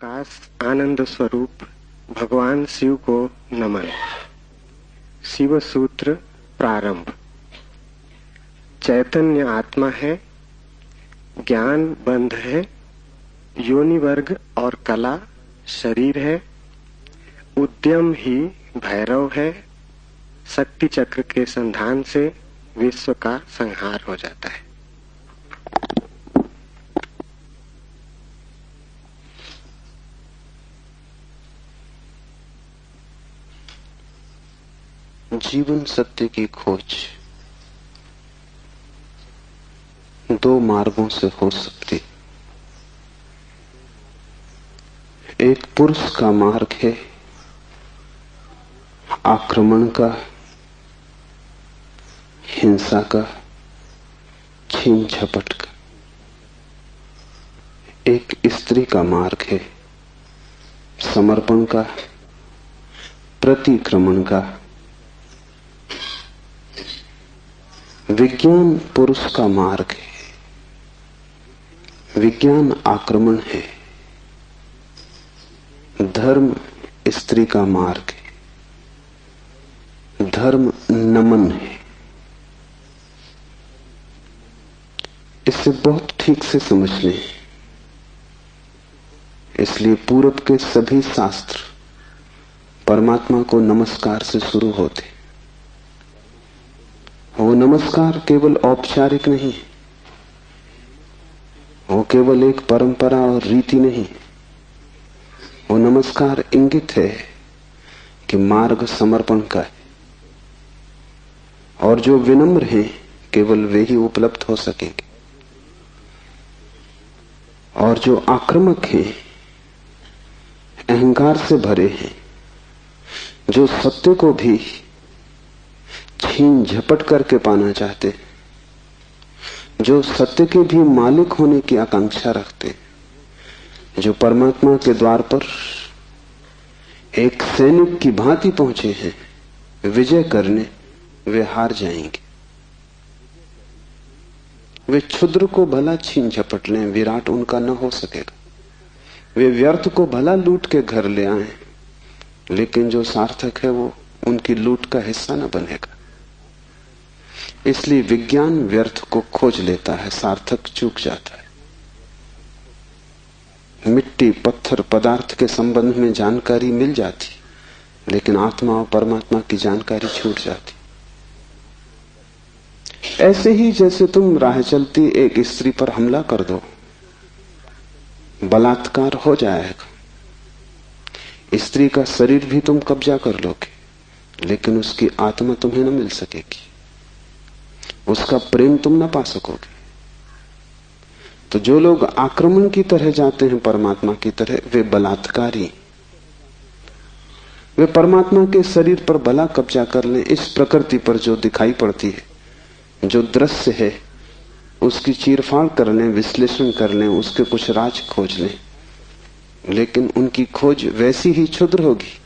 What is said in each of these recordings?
प्रकाश आनंद स्वरूप भगवान शिव को नमन। शिव सूत्र प्रारंभ। चैतन्य आत्मा है, ज्ञान बंध है, योनि वर्ग और कला शरीर है, उद्यम ही भैरव है, शक्ति चक्र के संधान से विश्व का संहार हो जाता है। जीवन सत्य की खोज दो मार्गों से हो सकती। एक पुरुष का मार्ग है आक्रमण का, हिंसा का, छीन झपट का। एक स्त्री का मार्ग है समर्पण का, प्रतिक्रमण का। विज्ञान पुरुष का मार्ग है, विज्ञान आक्रमण है। धर्म स्त्री का मार्ग है, धर्म नमन है। इसे बहुत ठीक से समझ लें। इसलिए पूरब के सभी शास्त्र परमात्मा को नमस्कार से शुरू होते। वो नमस्कार केवल औपचारिक नहीं, वो केवल एक परंपरा और रीति नहीं। वो नमस्कार इंगित है कि मार्ग समर्पण का है, और जो विनम्र हैं केवल वे ही उपलब्ध हो सकेंगे, और जो आक्रामक हैं, अहंकार से भरे हैं, जो सत्य को भी छीन झपट करके पाना चाहते, जो सत्य के भी मालिक होने की आकांक्षा रखते, जो परमात्मा के द्वार पर एक सैनिक की भांति पहुंचे हैं विजय करने, वे हार जाएंगे। वे क्षुद्र को भला छीन झपट लें, विराट उनका न हो सकेगा। वे व्यर्थ को भला लूट के घर ले आए, लेकिन जो सार्थक है वो उनकी लूट का हिस्सा न बनेगा। इसलिए विज्ञान व्यर्थ को खोज लेता है, सार्थक चूक जाता है। मिट्टी, पत्थर, पदार्थ के संबंध में जानकारी मिल जाती, लेकिन आत्मा और परमात्मा की जानकारी छूट जाती। ऐसे ही जैसे तुम राह चलती एक स्त्री पर हमला कर दो, बलात्कार हो जाएगा। स्त्री का शरीर भी तुम कब्जा कर लोगे, लेकिन उसकी आत्मा तुम्हें न मिल सकेगी, उसका प्रेम तुम न पा सकोगे। तो जो लोग आक्रमण की तरह जाते हैं परमात्मा की तरह, वे बलात्कारी। वे परमात्मा के शरीर पर भला कब्जा कर लें, इस प्रकृति पर जो दिखाई पड़ती है, जो दृश्य है, उसकी चीरफाड़ कर लें, विश्लेषण कर लें, उसके कुछ राज खोज लें, लेकिन उनकी खोज वैसी ही क्षुद्र होगी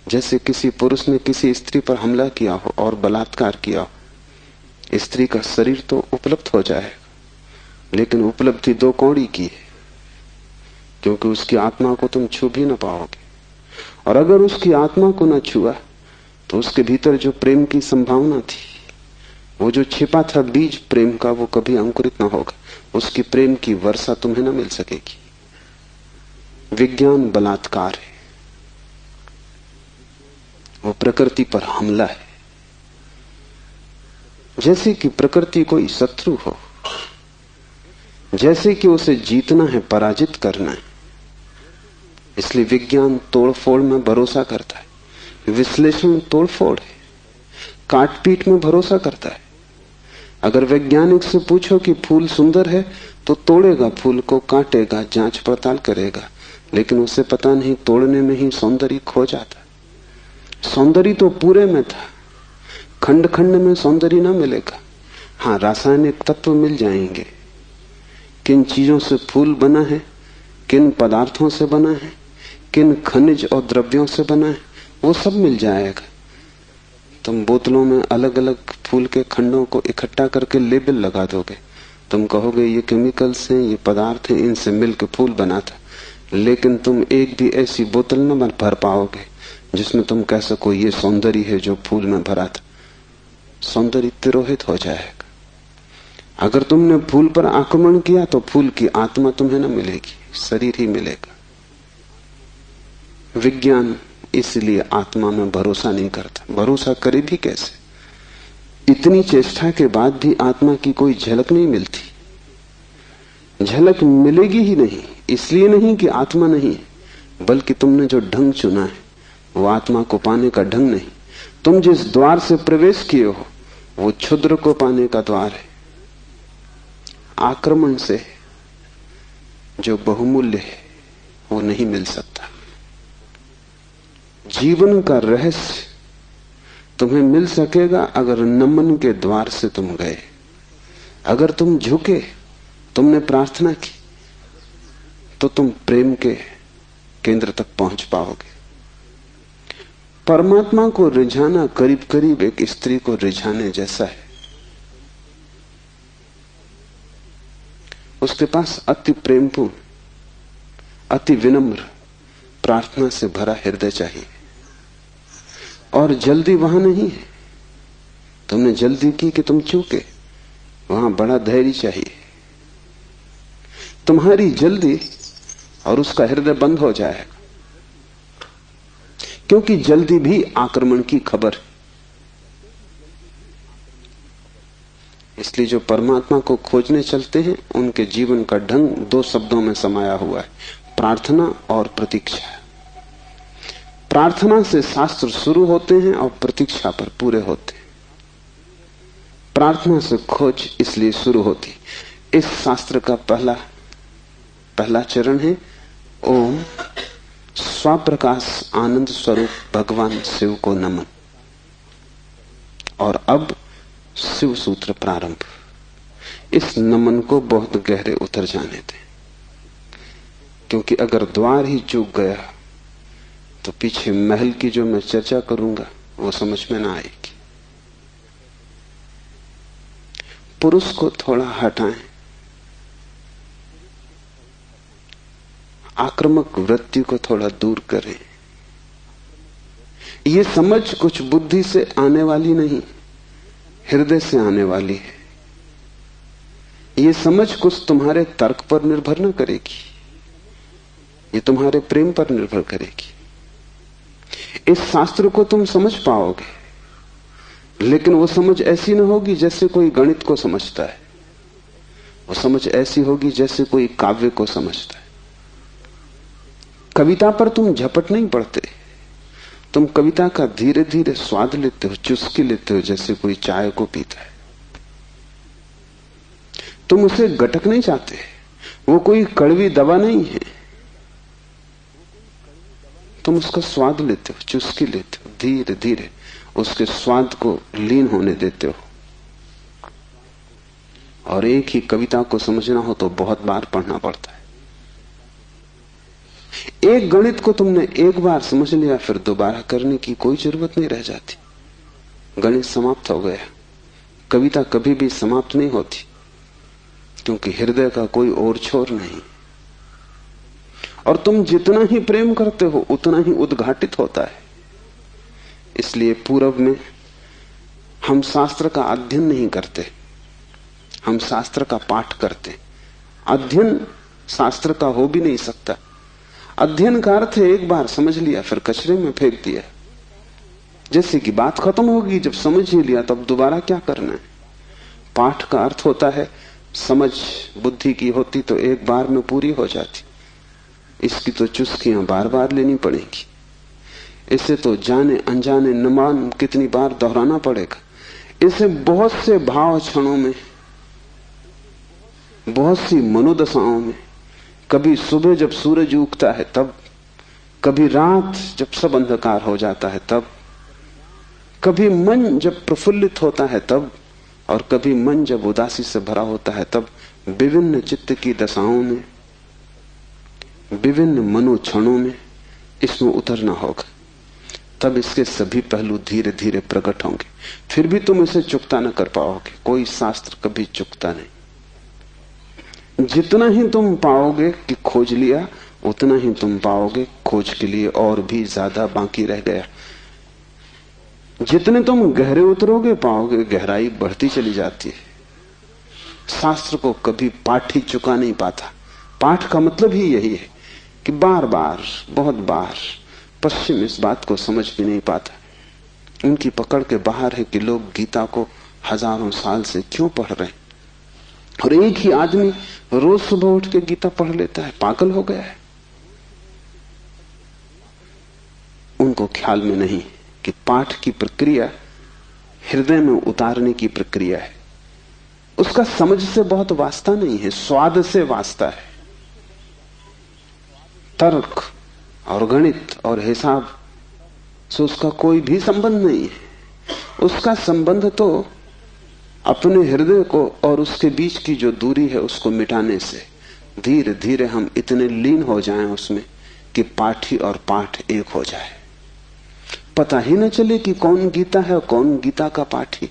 जैसे किसी पुरुष ने किसी स्त्री पर हमला किया हो और बलात्कार किया हो। स्त्री का शरीर तो उपलब्ध हो जाएगा, लेकिन उपलब्धि दो कौड़ी की है, क्योंकि उसकी आत्मा को तुम छू भी न पाओगे। और अगर उसकी आत्मा को न छुआ तो उसके भीतर जो प्रेम की संभावना थी, वो जो छिपा था बीज प्रेम का, वो कभी अंकुरित न होगा। उसकी प्रेम की वर्षा तुम्हें न मिल सकेगी। विज्ञान बलात्कार है, वो प्रकृति पर हमला है। जैसे कि प्रकृति कोई शत्रु हो, जैसे कि उसे जीतना है, पराजित करना है। इसलिए विज्ञान तोड़फोड़ में भरोसा करता है, विश्लेषण तोड़फोड़ है, काटपीट में भरोसा करता है। अगर वैज्ञानिक से पूछो कि फूल सुंदर है, तो तोड़ेगा फूल को, काटेगा, जांच पड़ताल करेगा, लेकिन उसे पता नहीं तोड़ने में ही सौंदर्य खो जाता। सौंदर्य तो पूरे में था, खंड खंड में सौंदर्य ना मिलेगा। हाँ, रासायनिक तत्व मिल जाएंगे, किन चीजों से फूल बना है, किन पदार्थों से बना है, किन खनिज और द्रव्यों से बना है, वो सब मिल जाएगा। तुम बोतलों में अलग अलग फूल के खंडों को इकट्ठा करके लेबल लगा दोगे, तुम कहोगे ये केमिकल्स हैं, ये पदार्थ हैं, इनसे मिलकर फूल बना था, लेकिन तुम एक भी ऐसी बोतल न भर पाओगे जिसमें तुम कह सको ये सौंदर्य है जो फूल में भरा था। सौंदर्य तिरोहित हो जाएगा। अगर तुमने फूल पर आक्रमण किया तो फूल की आत्मा तुम्हें न मिलेगी, शरीर ही मिलेगा। विज्ञान इसलिए आत्मा में भरोसा नहीं करता। भरोसा करे भी कैसे? इतनी चेष्टा के बाद भी आत्मा की कोई झलक नहीं मिलती। झलक मिलेगी ही नहीं, इसलिए नहीं कि आत्मा नहीं है, बल्कि तुमने जो ढंग चुना है वो आत्मा को पाने का ढंग नहीं। तुम जिस द्वार से प्रवेश किए हो वो क्षुद्र को पाने का द्वार है। आक्रमण से जो बहुमूल्य है वो नहीं मिल सकता। जीवन का रहस्य तुम्हें मिल सकेगा अगर नमन के द्वार से तुम गए, अगर तुम झुके, तुमने प्रार्थना की, तो तुम प्रेम के केंद्र तक पहुंच पाओगे। परमात्मा को रिझाना करीब करीब एक स्त्री को रिझाने जैसा है। उसके पास अति प्रेमपूर्ण, अति विनम्र, प्रार्थना से भरा हृदय चाहिए। और जल्दी वहां नहीं है। तुमने जल्दी की कि तुम चूके, वहां बड़ा धैर्य चाहिए। तुम्हारी जल्दी और उसका हृदय बंद हो जाएगा, क्योंकि जल्दी भी आक्रमण की खबर है। इसलिए जो परमात्मा को खोजने चलते हैं उनके जीवन का ढंग दो शब्दों में समाया हुआ है, प्रार्थना और प्रतीक्षा। प्रार्थना से शास्त्र शुरू होते हैं और प्रतीक्षा पर पूरे होते हैं। प्रार्थना से खोज इसलिए शुरू होती। इस शास्त्र का पहला चरण है ओम स्वप्रकाश आनंद स्वरूप भगवान शिव को नमन। और अब शिव सूत्र प्रारंभ। इस नमन को बहुत गहरे उतर जाने दें, क्योंकि अगर द्वार ही चूक गया तो पीछे महल की जो मैं चर्चा करूंगा वो समझ में ना आएगी। पुरुष को थोड़ा हटाएं, आक्रामक वृत्ति को थोड़ा दूर करें। ये समझ कुछ बुद्धि से आने वाली नहीं, हृदय से आने वाली है। ये समझ कुछ तुम्हारे तर्क पर निर्भर न करेगी, ये तुम्हारे प्रेम पर निर्भर करेगी। इस शास्त्र को तुम समझ पाओगे, लेकिन वो समझ ऐसी न होगी जैसे कोई गणित को समझता है। वो समझ ऐसी होगी जैसे कोई काव्य को समझता है। कविता पर तुम झपट नहीं पड़ते, तुम कविता का धीरे धीरे स्वाद लेते हो, चुस्की लेते हो, जैसे कोई चाय को पीता है। तुम उसे गटक नहीं चाहते, वो कोई कड़वी दवा नहीं है। तुम उसका स्वाद लेते हो, चुस्की लेते हो, धीरे धीरे उसके स्वाद को लीन होने देते हो। और एक ही कविता को समझना हो तो बहुत बार पढ़ना पड़ता है। एक गणित को तुमने एक बार समझ लिया, फिर दोबारा करने की कोई जरूरत नहीं रह जाती। गणित समाप्त हो गया। कविता कभी भी समाप्त नहीं होती, क्योंकि हृदय का कोई और छोर नहीं। और तुम जितना ही प्रेम करते हो उतना ही उद्घाटित होता है। इसलिए पूर्व में हम शास्त्र का अध्ययन नहीं करते, हम शास्त्र का पाठ करते। अध्ययन शास्त्र का हो भी नहीं सकता। अध्ययन का अर्थ है एक बार समझ लिया फिर कचरे में फेंक दिया। जैसे कि बात खत्म होगी, जब समझ ही लिया तब दोबारा क्या करना है। पाठ का अर्थ होता है समझ बुद्धि की होती तो एक बार में पूरी हो जाती। इसकी तो चुस्कियां बार बार लेनी पड़ेगी। इसे तो जाने अनजाने न मालूम कितनी बार दोहराना पड़ेगा। इसे बहुत से भाव क्षणों में, बहुत सी मनोदशाओं में, कभी सुबह जब सूरज उगता है तब, कभी रात जब सब अंधकार हो जाता है तब, कभी मन जब प्रफुल्लित होता है तब, और कभी मन जब उदासी से भरा होता है तब, विभिन्न चित्त की दशाओं में, विभिन्न मनोक्षणों में इसमें उतरना होगा। तब इसके सभी पहलू धीरे धीरे प्रकट होंगे। फिर भी तुम इसे चुकता न कर पाओगे। कोई शास्त्र कभी चुकता नहीं। जितना ही तुम पाओगे कि खोज लिया, उतना ही तुम पाओगे खोज के लिए और भी ज्यादा बाकी रह गया। जितने तुम गहरे उतरोगे पाओगे गहराई बढ़ती चली जाती है। शास्त्र को कभी पाठ ही चुका नहीं पाता। पाठ का मतलब ही यही है कि बार बार, बहुत बार। पश्चिम इस बात को समझ भी नहीं पाता। उनकी पकड़ के बाहर है कि लोग गीता को हजारों साल से क्यों पढ़ रहे हैं, और एक ही आदमी रोज सुबह उठ के गीता पढ़ लेता है। पागल हो गया है। उनको ख्याल में नहीं कि पाठ की प्रक्रिया हृदय में उतारने की प्रक्रिया है। उसका समझ से बहुत वास्ता नहीं है, स्वाद से वास्ता है। तर्क और गणित और हिसाब से उसका कोई भी संबंध नहीं है। उसका संबंध तो अपने हृदय को और उसके बीच की जो दूरी है उसको मिटाने से। धीरे धीरे हम इतने लीन हो जाएं उसमें कि पाठी और पाठ एक हो जाए। पता ही न चले कि कौन गीता है और कौन गीता का पाठी।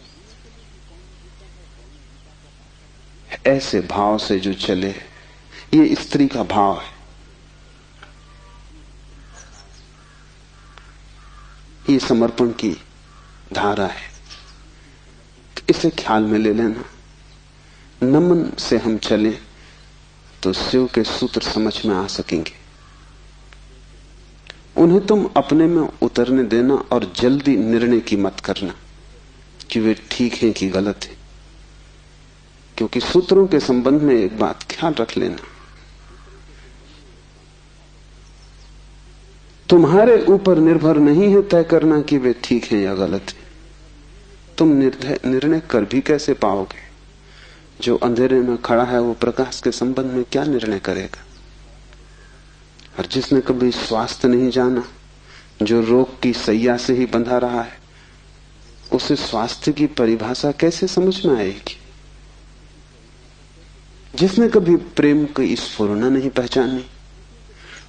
ऐसे भाव से जो चले, ये स्त्री का भाव है। ये समर्पण की धारा है। इसे ख्याल में ले लेना। नमन से हम चले तो शिव के सूत्र समझ में आ सकेंगे। उन्हें तुम अपने में उतरने देना और जल्दी निर्णय की मत करना कि वे ठीक हैं कि गलत हैं, क्योंकि सूत्रों के संबंध में एक बात ख्याल रख लेना, तुम्हारे ऊपर निर्भर नहीं है तय करना कि वे ठीक हैं या गलत हैं। तुम निर्णय कर भी कैसे पाओगे? जो अंधेरे में खड़ा है वो प्रकाश के संबंध में क्या निर्णय करेगा? और जिसने कभी स्वास्थ्य नहीं जाना, जो रोग की सैया से ही बंधा रहा है, उसे स्वास्थ्य की परिभाषा कैसे समझ में आएगी? जिसने कभी प्रेम की स्फुरना नहीं पहचानी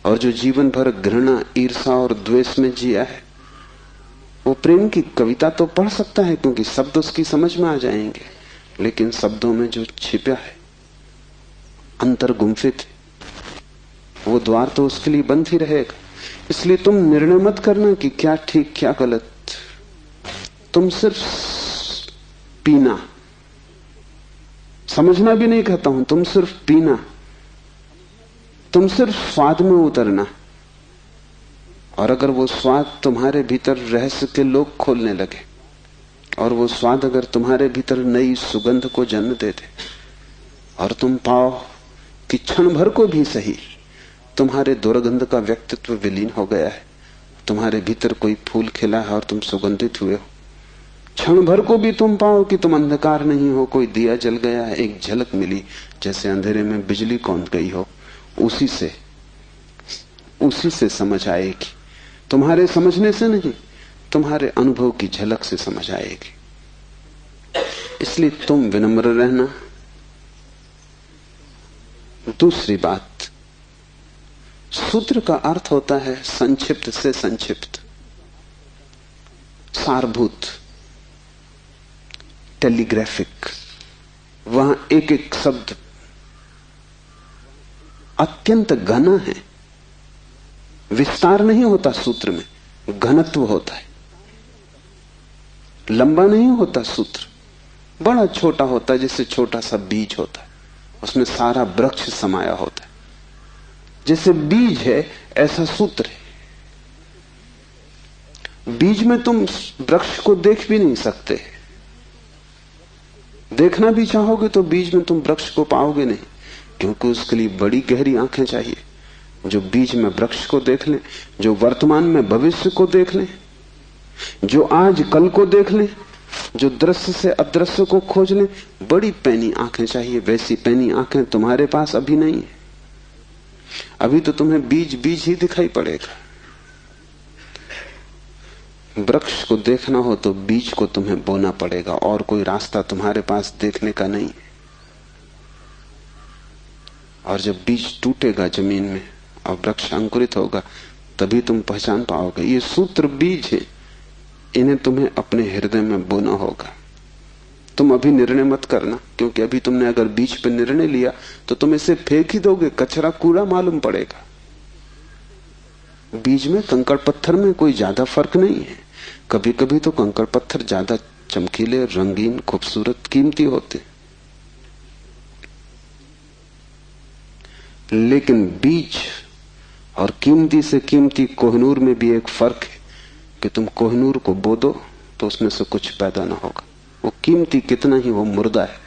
और जो जीवन भर घृणा, ईर्षा और द्वेष में जिया है, वो प्रेम की कविता तो पढ़ सकता है क्योंकि शब्द उसकी समझ में आ जाएंगे, लेकिन शब्दों में जो छिपा है, अंतर गुम्फित है, वो द्वार तो उसके लिए बंद ही रहेगा। इसलिए तुम निर्णय मत करना कि क्या ठीक क्या गलत। तुम सिर्फ पीना, समझना भी नहीं कहता हूं, तुम सिर्फ पीना, तुम सिर्फ स्वाद में उतरना। और अगर वो स्वाद तुम्हारे भीतर रहस्य के लोग खोलने लगे और वो स्वाद अगर तुम्हारे भीतर नई सुगंध को जन्म दे दे और तुम पाओ कि क्षण भर को भी सही तुम्हारे दुर्गंध का व्यक्तित्व विलीन हो गया है, तुम्हारे भीतर कोई फूल खिला है और तुम सुगंधित हुए हो, क्षण भर को भी तुम पाओ कि तुम अंधकार नहीं हो, कोई दिया जल गया है, एक झलक मिली जैसे अंधेरे में बिजली कौंध गई हो, उसी से समझ आएगी। तुम्हारे समझने से नहीं, तुम्हारे अनुभव की झलक से समझ आएगी। इसलिए तुम विनम्र रहना। दूसरी बात, सूत्र का अर्थ होता है संक्षिप्त से संक्षिप्त, सारभूत, टेलीग्राफिक। वहां एक एक शब्द अत्यंत घना है। विस्तार नहीं होता सूत्र में, घनत्व होता है। लंबा नहीं होता सूत्र, बड़ा छोटा होता है, जैसे छोटा सा बीज होता है, उसमें सारा वृक्ष समाया होता है। जैसे बीज है ऐसा सूत्र है। बीज में तुम वृक्ष को देख भी नहीं सकते, देखना भी चाहोगे तो बीज में तुम वृक्ष को पाओगे नहीं, क्योंकि उसके लिए बड़ी गहरी आंखें चाहिए जो बीज में वृक्ष को देख लें, जो वर्तमान में भविष्य को देख लें, जो आज कल को देख लें, जो दृश्य से अदृश्य को खोज लें। बड़ी पैनी आंखें चाहिए। वैसी पैनी आंखें तुम्हारे पास अभी नहीं है। अभी तो तुम्हें बीज बीज ही दिखाई पड़ेगा। वृक्ष को देखना हो तो बीज को तुम्हें बोना पड़ेगा, और कोई रास्ता तुम्हारे पास देखने का नहीं। और जब बीज टूटेगा जमीन में और वृक्ष अंकुरित होगा, तभी तुम पहचान पाओगे ये सूत्र बीज है, इन्हें तुम्हें अपने हृदय में बोना होगा। तुम अभी निर्णय मत करना, क्योंकि अभी तुमने अगर बीज पर निर्णय लिया तो तुम इसे फेंक ही दोगे, कचरा कूड़ा मालूम पड़ेगा। बीज में कंकड़ पत्थर में कोई ज्यादा फर्क नहीं है। कभी कभी तो कंकड़ पत्थर ज्यादा चमकीले, रंगीन, खूबसूरत, कीमती होते, लेकिन बीज और कीमती से कीमती कोहिनूर में भी एक फर्क है कि तुम कोहिनूर को बो दो तो उसमें से कुछ पैदा ना होगा। वो कीमती कितना ही वो मुर्दा है,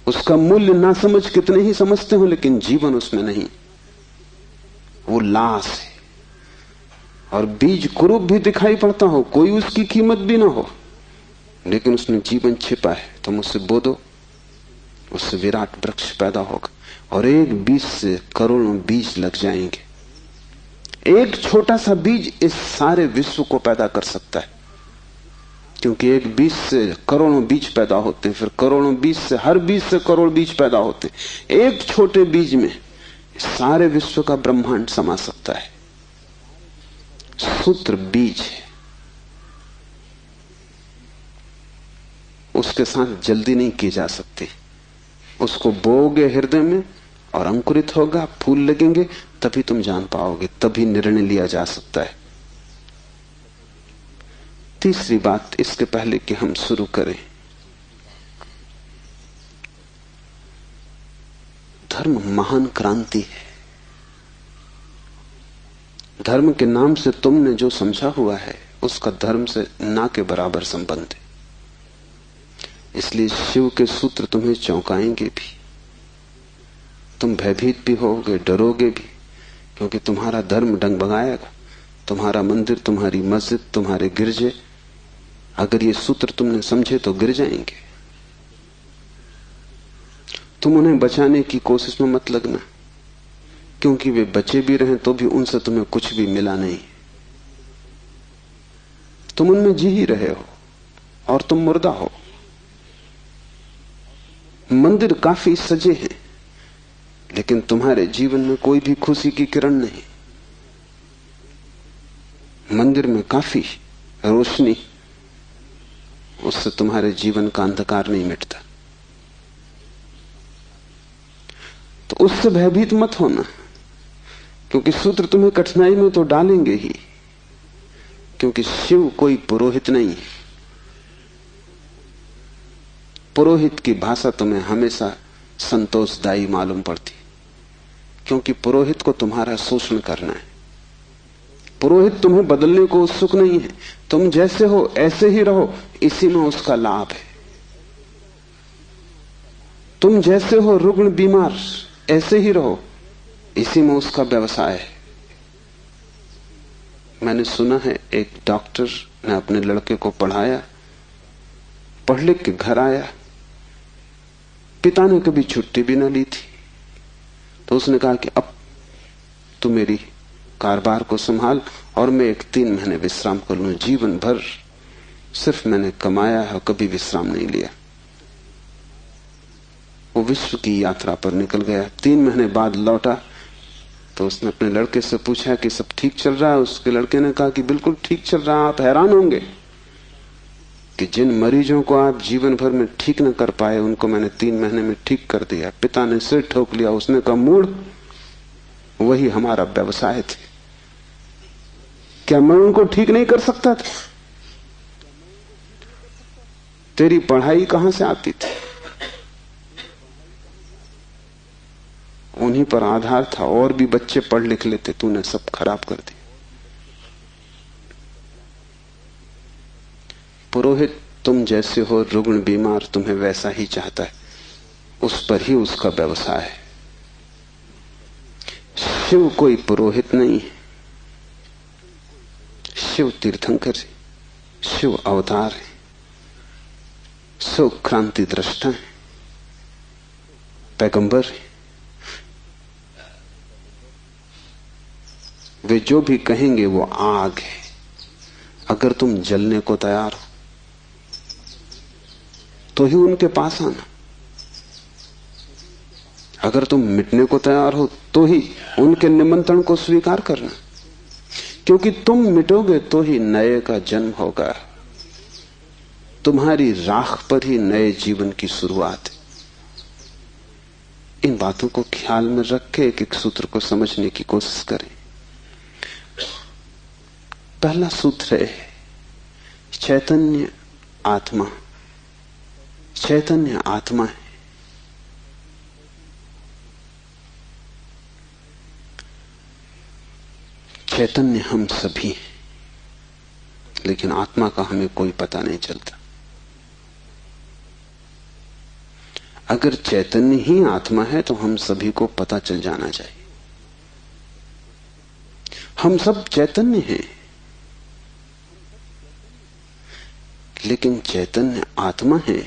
उसका मूल्य ना समझ कितने ही समझते हो, लेकिन जीवन उसमें नहीं, वो लाश है। और बीज कुरूप भी दिखाई पड़ता हो, कोई उसकी कीमत भी ना हो, लेकिन उसमें जीवन छिपा है। तुम उससे बो दो, उससे विराट वृक्ष पैदा होगा। और एक बीज से करोड़ों बीज लग जाएंगे। एक छोटा सा बीज इस सारे विश्व को पैदा कर सकता है, क्योंकि एक बीज से करोड़ों बीज पैदा होते हैं, फिर करोड़ों बीज से, हर बीज से करोड़ बीज पैदा होते हैं। एक छोटे बीज में सारे विश्व का ब्रह्मांड समा सकता है। सूत्र बीज है, उसके साथ जल्दी नहीं की जा सकती। उसको बोओगे हृदय में और अंकुरित होगा, फूल लगेंगे, तभी तुम जान पाओगे, तभी निर्णय लिया जा सकता है। तीसरी बात, इसके पहले कि हम शुरू करें, धर्म महान क्रांति है। धर्म के नाम से तुमने जो समझा हुआ है उसका धर्म से ना के बराबर संबंध है। इसलिए शिव के सूत्र तुम्हें चौंकाएंगे भी, तुम भयभीत भी होगे, डरोगे भी, क्योंकि तुम्हारा धर्म डगमगाएगा। तुम्हारा मंदिर, तुम्हारी मस्जिद, तुम्हारे गिरजे, अगर ये सूत्र तुमने समझे तो गिर जाएंगे। तुम उन्हें बचाने की कोशिश में मत लगना, क्योंकि वे बचे भी रहे तो भी उनसे तुम्हें कुछ भी मिला नहीं। तुम उनमें जी ही रहे हो और तुम मुर्दा हो। मंदिर काफी सजे हैं, लेकिन तुम्हारे जीवन में कोई भी खुशी की किरण नहीं। मंदिर में काफी रोशनी, उससे तुम्हारे जीवन का अंधकार नहीं मिटता। तो उससे भयभीत मत होना, क्योंकि सूत्र तुम्हें कठिनाई में तो डालेंगे ही, क्योंकि शिव कोई पुरोहित नहीं है। पुरोहित की भाषा तुम्हें हमेशा संतोषदायी मालूम पड़ती, क्योंकि पुरोहित को तुम्हारा शोषण करना है। पुरोहित तुम्हें बदलने को उत्सुक नहीं है। तुम जैसे हो ऐसे ही रहो, इसी में उसका लाभ है। तुम जैसे हो रुग्ण बीमार, ऐसे ही रहो, इसी में उसका व्यवसाय है। मैंने सुना है एक डॉक्टर ने अपने लड़के को पढ़ाया, पढ़ लिख के घर आया, पिता ने कभी छुट्टी भी न ली थी, तो उसने कहा कि अब तू मेरी कारोबार को संभाल और मैं 3 महीने विश्राम कर लूं। जीवन भर सिर्फ मैंने कमाया है, कभी विश्राम नहीं लिया। वो विश्व की यात्रा पर निकल गया। 3 महीने बाद लौटा तो उसने अपने लड़के से पूछा कि सब ठीक चल रहा है। उसके लड़के ने कहा कि बिल्कुल ठीक चल रहा है। आप हैरान होंगे कि जिन मरीजों को आप जीवन भर में ठीक न कर पाए, उनको मैंने 3 महीने में ठीक कर दिया। पिता ने सिर ठोक लिया। उसने कहा, मूढ़, वही हमारा व्यवसाय थे। क्या मैं उनको ठीक नहीं कर सकता था? तेरी पढ़ाई कहां से आती थी? उन्हीं पर आधार था, और भी बच्चे पढ़ लिख लेते, तूने सब खराब कर दिया। पुरोहित तुम जैसे हो रुग्ण बीमार, तुम्हें वैसा ही चाहता है, उस पर ही उसका व्यवसाय है। शिव कोई पुरोहित नहीं है, शिव तीर्थंकर है, शिव अवतार है, शिव क्रांति दृष्टा है, पैगंबर है। वे जो भी कहेंगे वो आग है। अगर तुम जलने को तैयार हो तो ही उनके पास आना। अगर तुम मिटने को तैयार हो तो ही उनके निमंत्रण को स्वीकार करना, क्योंकि तुम मिटोगे तो ही नए का जन्म होगा। तुम्हारी राख पर ही नए जीवन की शुरुआत है। इन बातों को ख्याल में रख के एक एक सूत्र को समझने की कोशिश करें। पहला सूत्र है चैतन्य आत्मा। चैतन्य आत्मा है। चैतन्य हम सभी हैं, लेकिन आत्मा का हमें कोई पता नहीं चलता। अगर चैतन्य ही आत्मा है तो हम सभी को पता चल जाना चाहिए। हम सब चैतन्य हैं, लेकिन चैतन्य आत्मा है,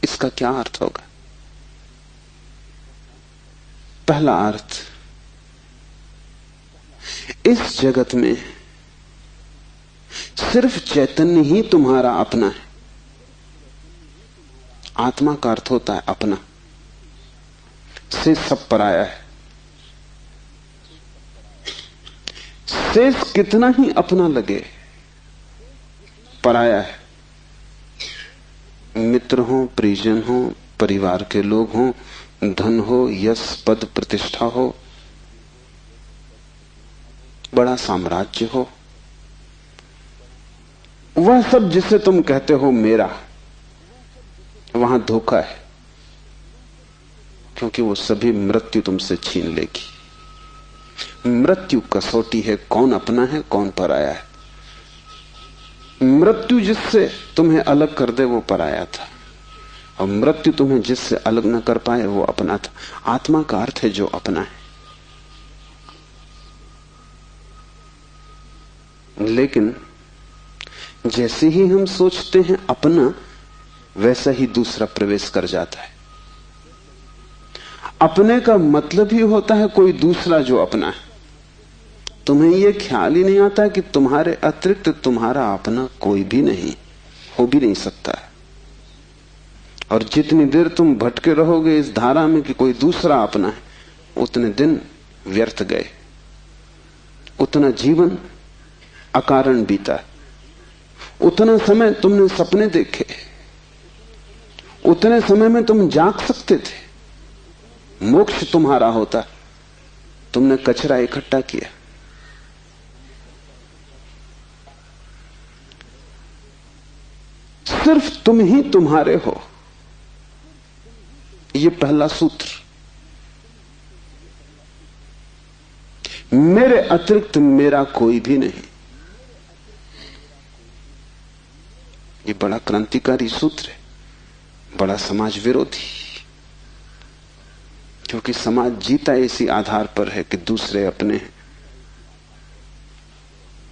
इसका क्या अर्थ होगा? पहला अर्थ, इस जगत में सिर्फ चैतन्य ही तुम्हारा अपना है। आत्मा का अर्थ होता है अपना, से सब पराया है। शेष कितना ही अपना लगे, पराया है। मित्र हो, परिजन हो, परिवार के लोग हो, धन हो, यश पद प्रतिष्ठा हो, बड़ा साम्राज्य हो, वह सब जिसे तुम कहते हो मेरा, वहां धोखा है, क्योंकि वो सभी मृत्यु तुमसे छीन लेगी। मृत्यु कसौटी है, कौन अपना है कौन पराया है। मृत्यु जिससे तुम्हें अलग कर दे वो पराया था, और मृत्यु तुम्हें जिससे अलग न कर पाए वो अपना था। आत्मा का अर्थ है जो अपना है। लेकिन जैसे ही हम सोचते हैं अपना, वैसा ही दूसरा प्रवेश कर जाता है। अपने का मतलब ही होता है कोई दूसरा जो अपना है। तुम्हें यह ख्याल ही नहीं आता कि तुम्हारे अतिरिक्त तुम्हारा अपना कोई भी नहीं, हो भी नहीं सकता है। और जितनी देर तुम भटके रहोगे इस धारा में कि कोई दूसरा अपना है, उतने दिन व्यर्थ गए, उतना जीवन अकारण बीता। उतना समय तुमने सपने देखे, उतने समय में तुम जाग सकते थे, मोक्ष तुम्हारा होता। तुमने कचरा इकट्ठा किया। सिर्फ तुम ही तुम्हारे हो, यह पहला सूत्र। मेरे अतिरिक्त मेरा कोई भी नहीं। ये बड़ा क्रांतिकारी सूत्र है, बड़ा समाज विरोधी, क्योंकि समाज जीता इसी आधार पर है कि दूसरे अपने हैं,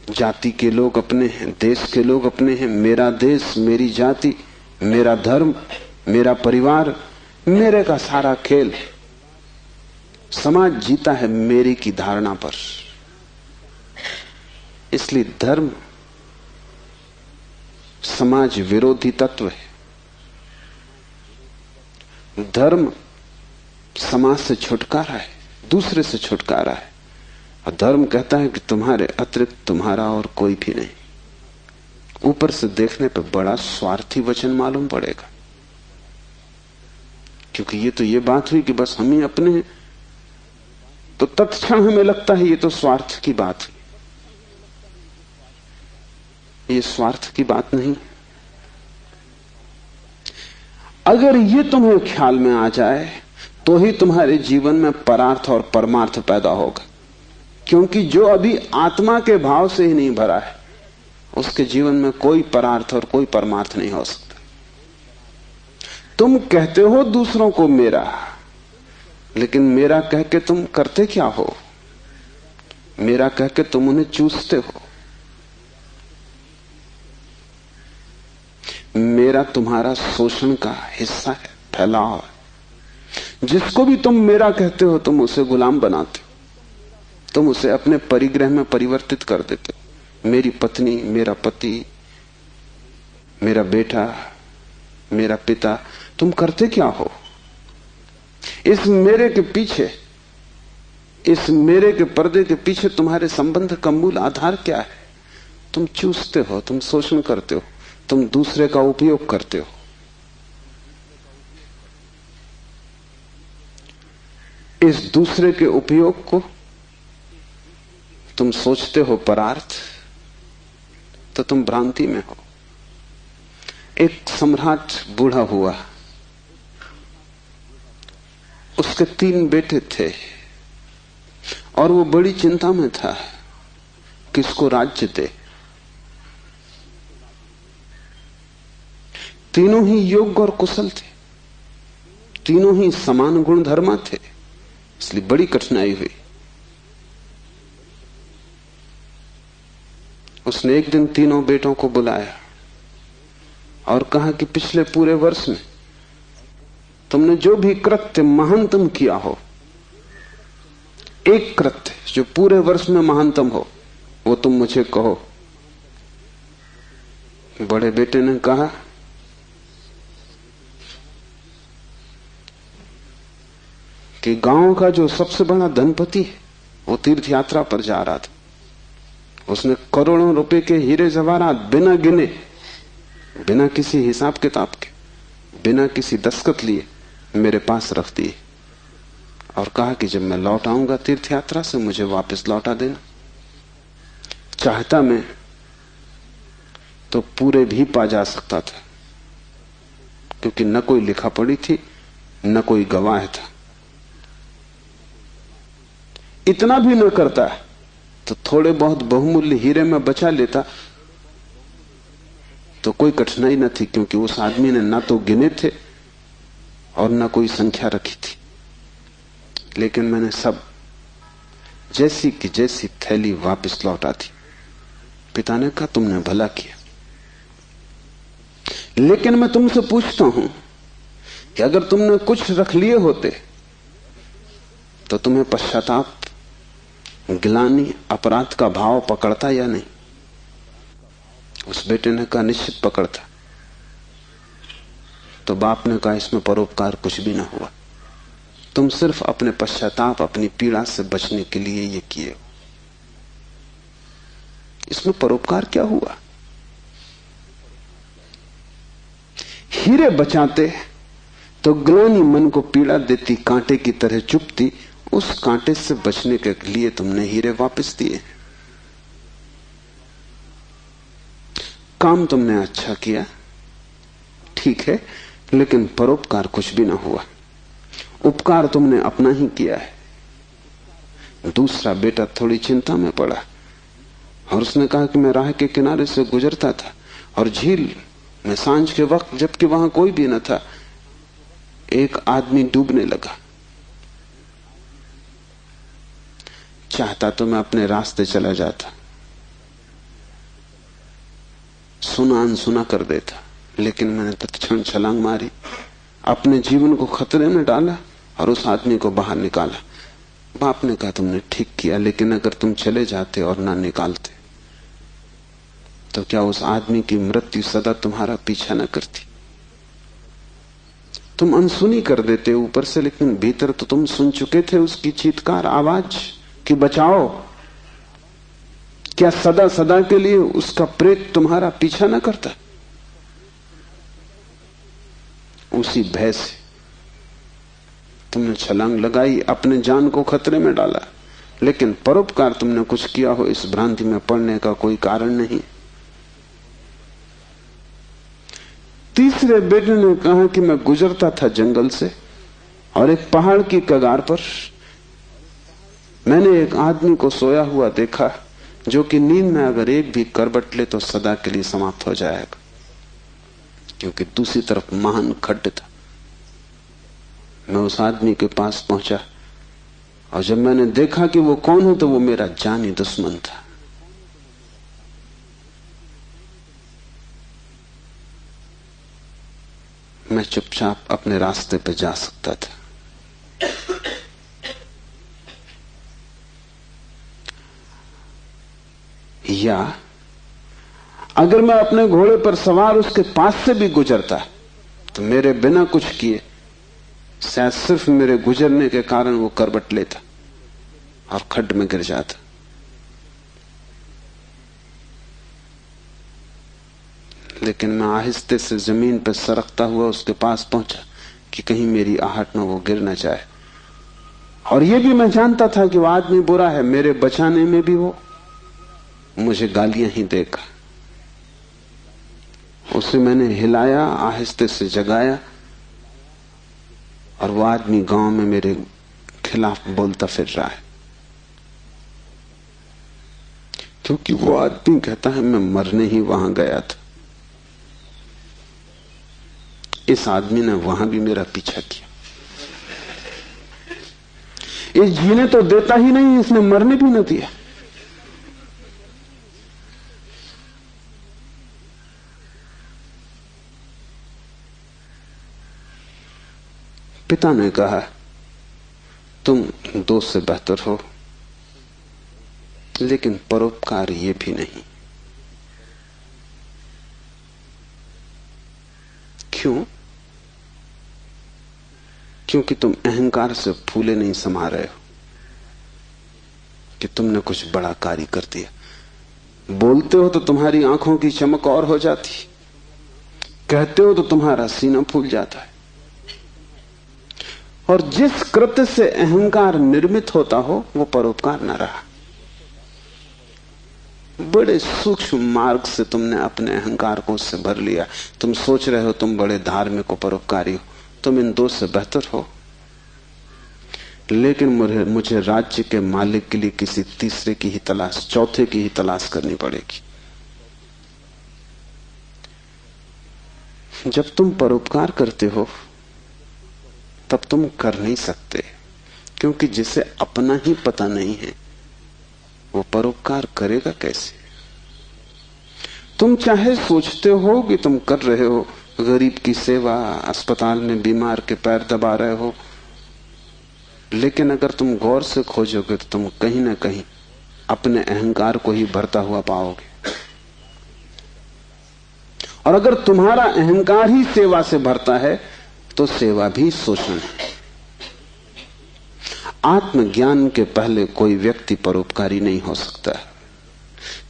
जाति के लोग अपने हैं, देश के लोग अपने हैं। मेरा देश, मेरी जाति, मेरा धर्म, मेरा परिवार, मेरे का सारा खेल। समाज जीता है मेरी की धारणा पर। इसलिए धर्म समाज विरोधी तत्व है। धर्म समाज से छुटकारा है, दूसरे से छुटकारा है। और धर्म कहता है कि तुम्हारे अतिरिक्त तुम्हारा और कोई भी नहीं। ऊपर से देखने पर बड़ा स्वार्थी वचन मालूम पड़ेगा, क्योंकि ये तो ये बात हुई कि बस हम ही अपने हैं, तो तत्क्षण हमें लगता है ये तो स्वार्थ की बात हुई। ये स्वार्थ की बात नहीं। अगर ये तुम्हें ख्याल में आ जाए तो ही तुम्हारे जीवन में परार्थ और परमार्थ पैदा होगा, क्योंकि जो अभी आत्मा के भाव से ही नहीं भरा है, उसके जीवन में कोई परार्थ और कोई परमार्थ नहीं हो सकता। तुम कहते हो दूसरों को मेरा, लेकिन मेरा कह के तुम करते क्या हो? मेरा कह के तुम उन्हें चूसते हो। मेरा तुम्हारा शोषण का हिस्सा है, फैलाव है। जिसको भी तुम मेरा कहते हो, तुम उसे गुलाम बनाते हो, तुम उसे अपने परिग्रह में परिवर्तित कर देते हो। मेरी पत्नी, मेरा पति, मेरा बेटा, मेरा पिता, तुम करते क्या हो? इस मेरे के पीछे, इस मेरे के पर्दे के पीछे तुम्हारे संबंध का मूल आधार क्या है? तुम चूसते हो, तुम शोषण करते हो, तुम दूसरे का उपयोग करते हो। इस दूसरे के उपयोग को तुम सोचते हो परार्थ, तो तुम भ्रांति में हो। एक सम्राट बूढ़ा हुआ, उसके 3 बेटे थे और वो बड़ी चिंता में था किसको राज्य दे। तीनों ही योग्य और कुशल थे, तीनों ही समान गुण धर्मा थे, इसलिए बड़ी कठिनाई हुई। उसने एक दिन तीनों बेटों को बुलाया और कहा कि पिछले पूरे वर्ष में तुमने जो भी कृत्य महानतम किया हो, एक कृत्य जो पूरे वर्ष में महानतम हो, वो तुम मुझे कहो। बड़े बेटे ने कहा कि गांव का जो सबसे बड़ा धनपति है वो तीर्थ यात्रा पर जा रहा था। उसने करोड़ों रुपए के हीरे जवाहरात बिना गिने, बिना किसी हिसाब किताब के, बिना किसी दस्तखत लिए मेरे पास रख दिए और कहा कि जब मैं लौट आऊंगा तीर्थ यात्रा से मुझे वापस लौटा देना। चाहता मैं तो पूरे भी पा जा सकता था, क्योंकि न कोई लिखा पड़ी थी न कोई गवाह था। इतना भी न करता तो थोड़े बहुत बहुमूल्य हीरे में बचा लेता तो कोई कठिनाई न थी, क्योंकि उस आदमी ने ना तो गिने थे और ना कोई संख्या रखी थी। लेकिन मैंने सब जैसी की जैसी थैली वापस लौटा दी। पिता ने कहा तुमने भला किया, लेकिन मैं तुमसे पूछता हूं कि अगर तुमने कुछ रख लिए होते तो तुम्हें पश्चाताप, गिलानी, अपराध का भाव पकड़ता या नहीं? उस बेटे ने कहा निश्चित पकड़ता। तो बाप ने कहा इसमें परोपकार कुछ भी ना हुआ, तुम सिर्फ अपने पश्चाताप, अपनी पीड़ा से बचने के लिए ये किए हो। इसमें परोपकार क्या हुआ? हीरे बचाते तो ग्लानि मन को पीड़ा देती, कांटे की तरह चुभती, उस कांटे से बचने के लिए तुमने हीरे वापस दिए। काम तुमने अच्छा किया, ठीक है, लेकिन परोपकार कुछ भी ना हुआ। उपकार तुमने अपना ही किया है। दूसरा बेटा थोड़ी चिंता में पड़ा और उसने कहा कि मैं राह के किनारे से गुजरता था और झील में सांझ के वक्त, जबकि वहां कोई भी न था, एक आदमी डूबने लगा। चाहता तो मैं अपने रास्ते चला जाता, सुना अनसुना कर देता, लेकिन मैंने तत्क्षण छलांग मारी, अपने जीवन को खतरे में डाला और उस आदमी को बाहर निकाला। बाप ने कहा तुमने ठीक किया, लेकिन अगर तुम चले जाते और ना निकालते तो क्या उस आदमी की मृत्यु सदा तुम्हारा पीछा न करती? तुम अनसुनी कर देते ऊपर से, लेकिन भीतर तो तुम सुन चुके थे उसकी चीत्कार आवाज कि बचाओ। क्या सदा सदा के लिए उसका प्रेत तुम्हारा पीछा न करता? उसी भय से तुमने छलांग लगाई, अपने जान को खतरे में डाला, लेकिन परोपकार तुमने कुछ किया हो इस भ्रांति में पड़ने का कोई कारण नहीं। तीसरे बेटे ने कहा कि मैं गुजरता था जंगल से और एक पहाड़ की कगार पर मैंने एक आदमी को सोया हुआ देखा, जो कि नींद में अगर एक भी करवट ले तो सदा के लिए समाप्त हो जाएगा, क्योंकि दूसरी तरफ महान खड्ड था। मैं उस आदमी के पास पहुंचा और जब मैंने देखा कि वो कौन है तो वो मेरा जानी दुश्मन था। मैं चुपचाप अपने रास्ते पे जा सकता था। या अगर मैं अपने घोड़े पर सवार उसके पास से भी गुजरता तो मेरे बिना कुछ किए शायद सिर्फ मेरे गुजरने के कारण वो करवट लेता और खड्ड में गिर जाता। लेकिन मैं आहिस्ते से जमीन पर सरकता हुआ उसके पास पहुंचा कि कहीं मेरी आहट में वो गिर न जाए। और ये भी मैं जानता था कि वो आदमी बुरा है, मेरे बचाने में भी वो मुझे गालियां ही देगा। उसे मैंने हिलाया, आहिस्ते से जगाया, और वो आदमी गांव में मेरे खिलाफ बोलता फिर रहा है, क्योंकि वो आदमी कहता है मैं मरने ही वहां गया था। इस आदमी ने वहां भी मेरा पीछा किया। ये जीने तो देता ही नहीं, इसने मरने भी न दिया। पिता ने कहा तुम दोस्त से बेहतर हो, लेकिन परोपकार ये भी नहीं। क्यों? क्योंकि तुम अहंकार से फूले नहीं समा रहे हो कि तुमने कुछ बड़ा कार्य कर दिया। बोलते हो तो तुम्हारी आंखों की चमक और हो जाती, कहते हो तो तुम्हारा सीना फूल जाता है। और जिस कृत्य से अहंकार निर्मित होता हो वो परोपकार न रहा। बड़े सूक्ष्म मार्ग से तुमने अपने अहंकार को उससे भर लिया। तुम सोच रहे हो तुम बड़े धार्मिक हो, परोपकारी हो, तुम इन दो से बेहतर हो। लेकिन मुझे राज्य के मालिक के लिए किसी तीसरे की ही तलाश, चौथे की ही तलाश करनी पड़ेगी। जब तुम परोपकार करते हो तब तुम कर नहीं सकते, क्योंकि जिसे अपना ही पता नहीं है वो परोपकार करेगा कैसे? तुम चाहे सोचते हो कि तुम कर रहे हो गरीब की सेवा, अस्पताल में बीमार के पैर दबा रहे हो, लेकिन अगर तुम गौर से खोजोगे तो तुम कहीं ना कहीं अपने अहंकार को ही भरता हुआ पाओगे। और अगर तुम्हारा अहंकार ही सेवा से भरता है तो सेवा भी शोषण है। आत्मज्ञान के पहले कोई व्यक्ति परोपकारी नहीं हो सकता,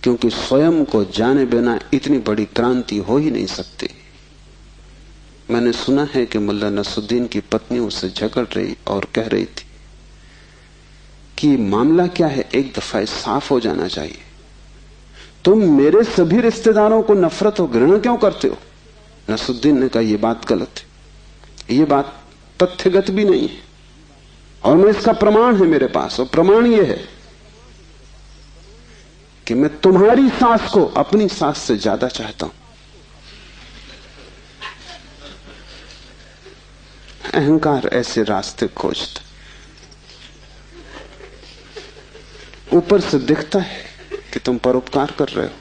क्योंकि स्वयं को जाने बिना इतनी बड़ी क्रांति हो ही नहीं सकती। मैंने सुना है कि मुल्ला नसरुद्दीन की पत्नी उससे झगड़ रही और कह रही थी कि मामला क्या है, एक दफा साफ हो जाना चाहिए। तुम मेरे सभी रिश्तेदारों को नफरत और घृणा क्यों करते हो? नसरुद्दीन ने कहा यह बात गलत है, ये बात तथ्यगत भी नहीं है, और मैं इसका प्रमाण है मेरे पास। और प्रमाण यह है कि मैं तुम्हारी सास को अपनी सास से ज्यादा चाहता हूं। अहंकार ऐसे रास्ते खोजता, ऊपर से दिखता है कि तुम परोपकार कर रहे हो,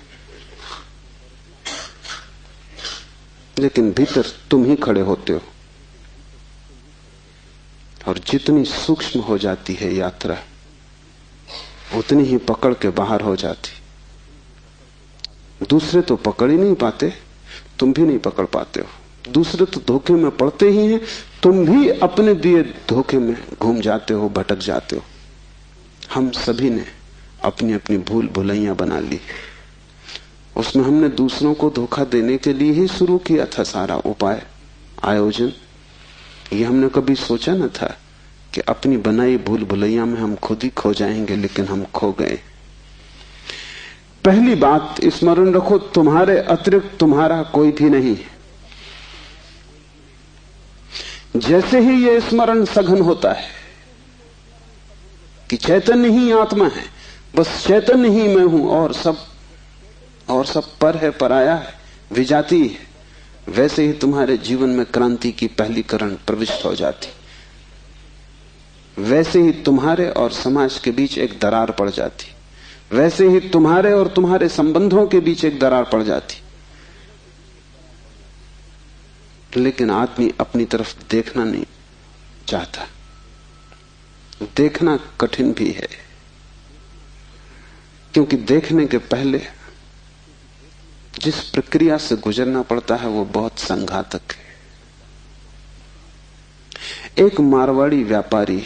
लेकिन भीतर तुम ही खड़े होते हो। और जितनी सूक्ष्म हो जाती है यात्रा, उतनी ही पकड़ के बाहर हो जाती। दूसरे तो पकड़ ही नहीं पाते, तुम भी नहीं पकड़ पाते हो। दूसरे तो धोखे में पड़ते ही हैं, तुम भी अपने दिए धोखे में घूम जाते हो, भटक जाते हो। हम सभी ने अपनी अपनी भूल भुलैया बना ली। उसमें हमने दूसरों को धोखा देने के लिए ही शुरू किया था सारा उपाय, आयोजन। ये हमने कभी सोचा न था कि अपनी बनाई भूल भुलैया में हम खुद ही खो जाएंगे, लेकिन हम खो गए। पहली बात स्मरण रखो, तुम्हारे अतिरिक्त तुम्हारा कोई भी नहीं है। जैसे ही यह स्मरण सघन होता है कि चैतन्य ही आत्मा है, बस चैतन्य ही मैं हूं, और सब पर है, पराया है, विजाती है, वैसे ही तुम्हारे जीवन में क्रांति की पहली किरण प्रविष्ट हो जाती। वैसे ही तुम्हारे और समाज के बीच एक दरार पड़ जाती। वैसे ही तुम्हारे और तुम्हारे संबंधों के बीच एक दरार पड़ जाती। लेकिन आदमी अपनी तरफ देखना नहीं चाहता। देखना कठिन भी है, क्योंकि देखने के पहले जिस प्रक्रिया से गुजरना पड़ता है वो बहुत संघातक है। एक मारवाड़ी व्यापारी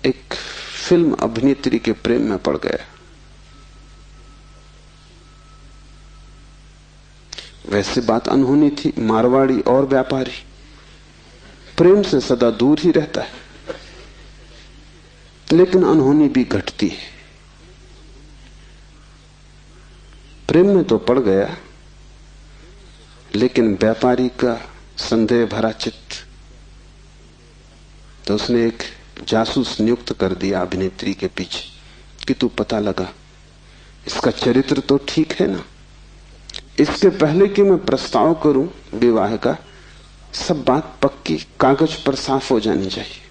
एक फिल्म अभिनेत्री के प्रेम में पड़ गया। वैसे बात अनहोनी थी, मारवाड़ी और व्यापारी प्रेम से सदा दूर ही रहता है, लेकिन अनहोनी भी घटती है। प्रेम में तो पड़ गया, लेकिन व्यापारी का संदेह भरा चित्त, तो उसने एक जासूस नियुक्त कर दिया अभिनेत्री के पीछे कि तू पता लगा, इसका चरित्र तो ठीक है ना, इसके पहले कि मैं प्रस्ताव करूं विवाह का, सब बात पक्की कागज पर साफ हो जानी चाहिए।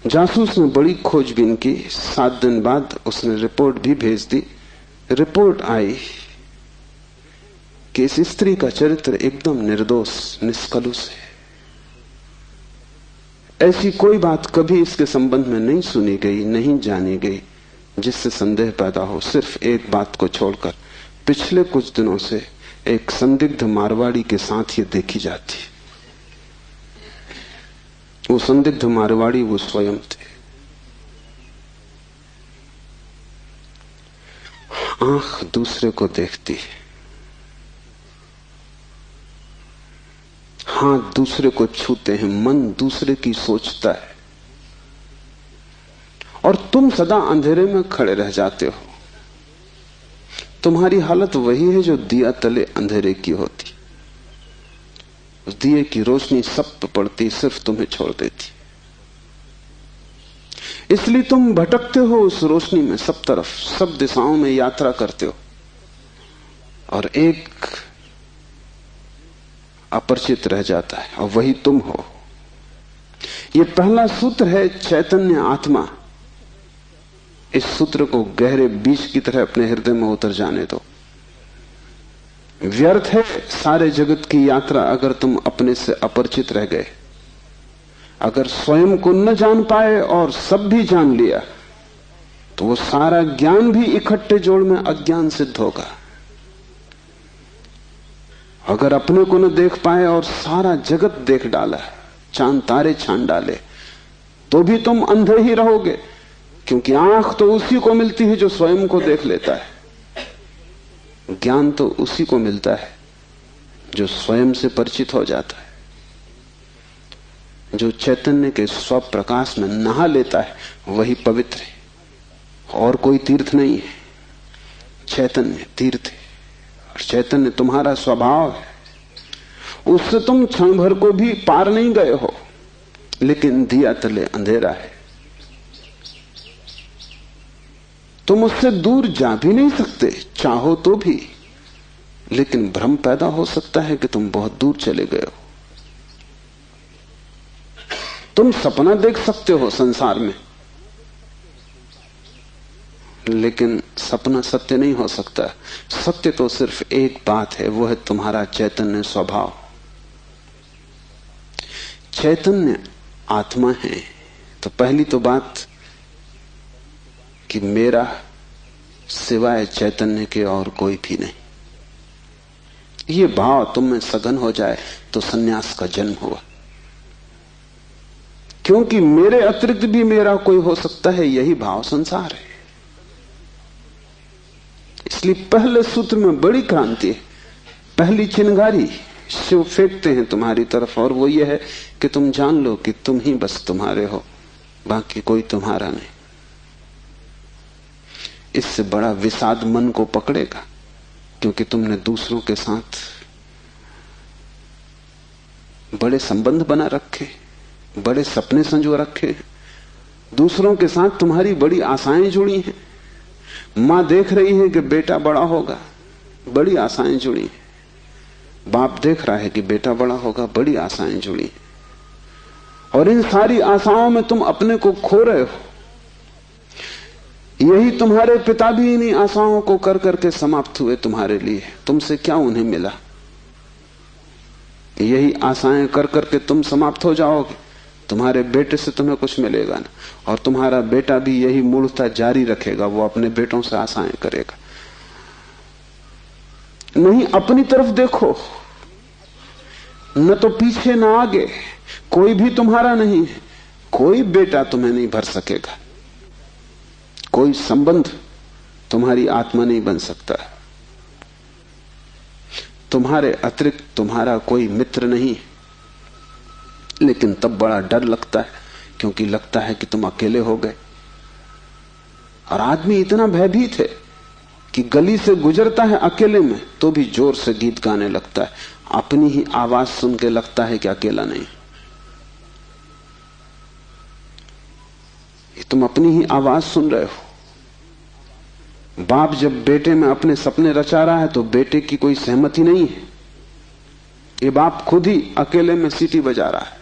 जासूस ने बड़ी खोजबीन की। 7 दिन बाद उसने रिपोर्ट भी भेज दी। रिपोर्ट आई कि इस स्त्री का चरित्र एकदम निर्दोष, निष्कलुष है। ऐसी कोई बात कभी इसके संबंध में नहीं सुनी गई, नहीं जानी गई जिससे संदेह पैदा हो। सिर्फ एक बात को छोड़कर पिछले कुछ दिनों से एक संदिग्ध मारवाड़ी के साथ ये देखी जाती। वो संदिग्ध मारवाड़ी वो स्वयं थे। आंख दूसरे को देखती है, हाथ दूसरे को छूते हैं, मन दूसरे की सोचता है, और तुम सदा अंधेरे में खड़े रह जाते हो। तुम्हारी हालत वही है जो दिया तले अंधेरे की होती। उस दिए की रोशनी सब पे पड़ती, सिर्फ तुम्हें छोड़ देती। इसलिए तुम भटकते हो उस रोशनी में, सब तरफ, सब दिशाओं में यात्रा करते हो, और एक अपरिचित रह जाता है, और वही तुम हो। यह पहला सूत्र है, चैतन्य आत्मा। इस सूत्र को गहरे बीज की तरह अपने हृदय में उतर जाने दो। व्यर्थ है सारे जगत की यात्रा अगर तुम अपने से अपरिचित रह गए। अगर स्वयं को न जान पाए और सब भी जान लिया, तो वो सारा ज्ञान भी इकट्ठे जोड़ में अज्ञान सिद्ध होगा। अगर अपने को न देख पाए और सारा जगत देख डाला, चांद तारे छान डाले, तो भी तुम अंधे ही रहोगे, क्योंकि आंख तो उसी को मिलती है जो स्वयं को देख लेता है। ज्ञान तो उसी को मिलता है जो स्वयं से परिचित हो जाता है, जो चैतन्य के स्वप्रकाश में नहा लेता है, वही पवित्र है। और कोई तीर्थ नहीं है, चैतन्य तीर्थ है। और चैतन्य तुम्हारा स्वभाव है, उससे तुम क्षण भर को भी पार नहीं गए हो, लेकिन दिया तले अंधेरा है। तुम उससे दूर जा भी नहीं सकते, चाहो तो भी, लेकिन भ्रम पैदा हो सकता है कि तुम बहुत दूर चले गए हो। तुम सपना देख सकते हो संसार में, लेकिन सपना सत्य नहीं हो सकता। सत्य तो सिर्फ एक बात है, वो है तुम्हारा चैतन्य स्वभाव। चैतन्य आत्मा है, तो पहली तो बात कि मेरा सिवाय चैतन्य के और कोई भी नहीं। ये भाव तुम में सघन हो जाए तो सन्यास का जन्म हुआ, क्योंकि मेरे अतिरिक्त भी मेरा कोई हो सकता है, यही भाव संसार है। इसलिए पहले सूत्र में बड़ी क्रांति है। पहली चिंगारी शिव फेंकते हैं तुम्हारी तरफ, और वो ये है कि तुम जान लो कि तुम ही बस तुम्हारे हो, बाकी कोई तुम्हारा नहीं। इससे बड़ा विषाद मन को पकड़ेगा, क्योंकि तुमने दूसरों के साथ बड़े संबंध बना रखे, बड़े सपने संजो रखे, दूसरों के साथ तुम्हारी बड़ी आशाएं जुड़ी हैं। मां देख रही है कि बेटा बड़ा होगा, बड़ी आशाएं जुड़ी हैं। बाप देख रहा है कि बेटा बड़ा होगा, बड़ी आशाएं जुड़ी हैं। और इन सारी आशाओं में तुम अपने को खो रहे हो। यही तुम्हारे पिता भी इन्हीं आशाओं को कर करके समाप्त हुए तुम्हारे लिए। तुमसे क्या उन्हें मिला? यही आशाएं कर करके तुम समाप्त हो जाओगे। तुम्हारे बेटे से तुम्हें कुछ मिलेगा ना, और तुम्हारा बेटा भी यही मूर्खता जारी रखेगा, वो अपने बेटों से आशाएं करेगा। नहीं, अपनी तरफ देखो, न तो पीछे न आगे, कोई भी तुम्हारा नहीं है। कोई बेटा तुम्हें नहीं भर सकेगा, कोई संबंध तुम्हारी आत्मा नहीं बन सकता। तुम्हारे अतिरिक्त तुम्हारा कोई मित्र नहीं है, लेकिन तब बड़ा डर लगता है, क्योंकि लगता है कि तुम अकेले हो गए। और आदमी इतना भयभीत है कि गली से गुजरता है अकेले में तो भी जोर से गीत गाने लगता है, अपनी ही आवाज सुन के लगता है कि अकेला नहीं। तुम अपनी ही आवाज सुन रहे हो। बाप जब बेटे में अपने सपने रचा रहा है तो बेटे की कोई सहमति नहीं है। ये बाप खुद ही अकेले में सीटी बजा रहा है,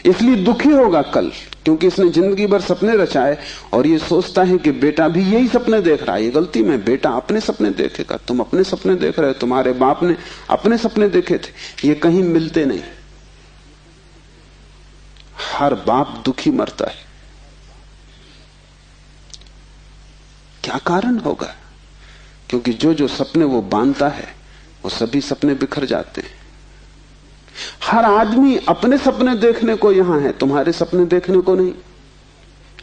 इसलिए दुखी होगा कल, क्योंकि इसने जिंदगी भर सपने रचाए और ये सोचता है कि बेटा भी यही सपने देख रहा है। ये गलती में, बेटा अपने सपने देखेगा, तुम अपने सपने देख रहे हो, तुम्हारे बाप ने अपने सपने देखे थे, ये कहीं मिलते नहीं। हर बाप दुखी मरता है। क्या कारण होगा? क्योंकि जो जो सपने वो बांधता है वो सभी सपने बिखर जाते हैं। हर आदमी अपने सपने देखने को यहां है, तुम्हारे सपने देखने को नहीं।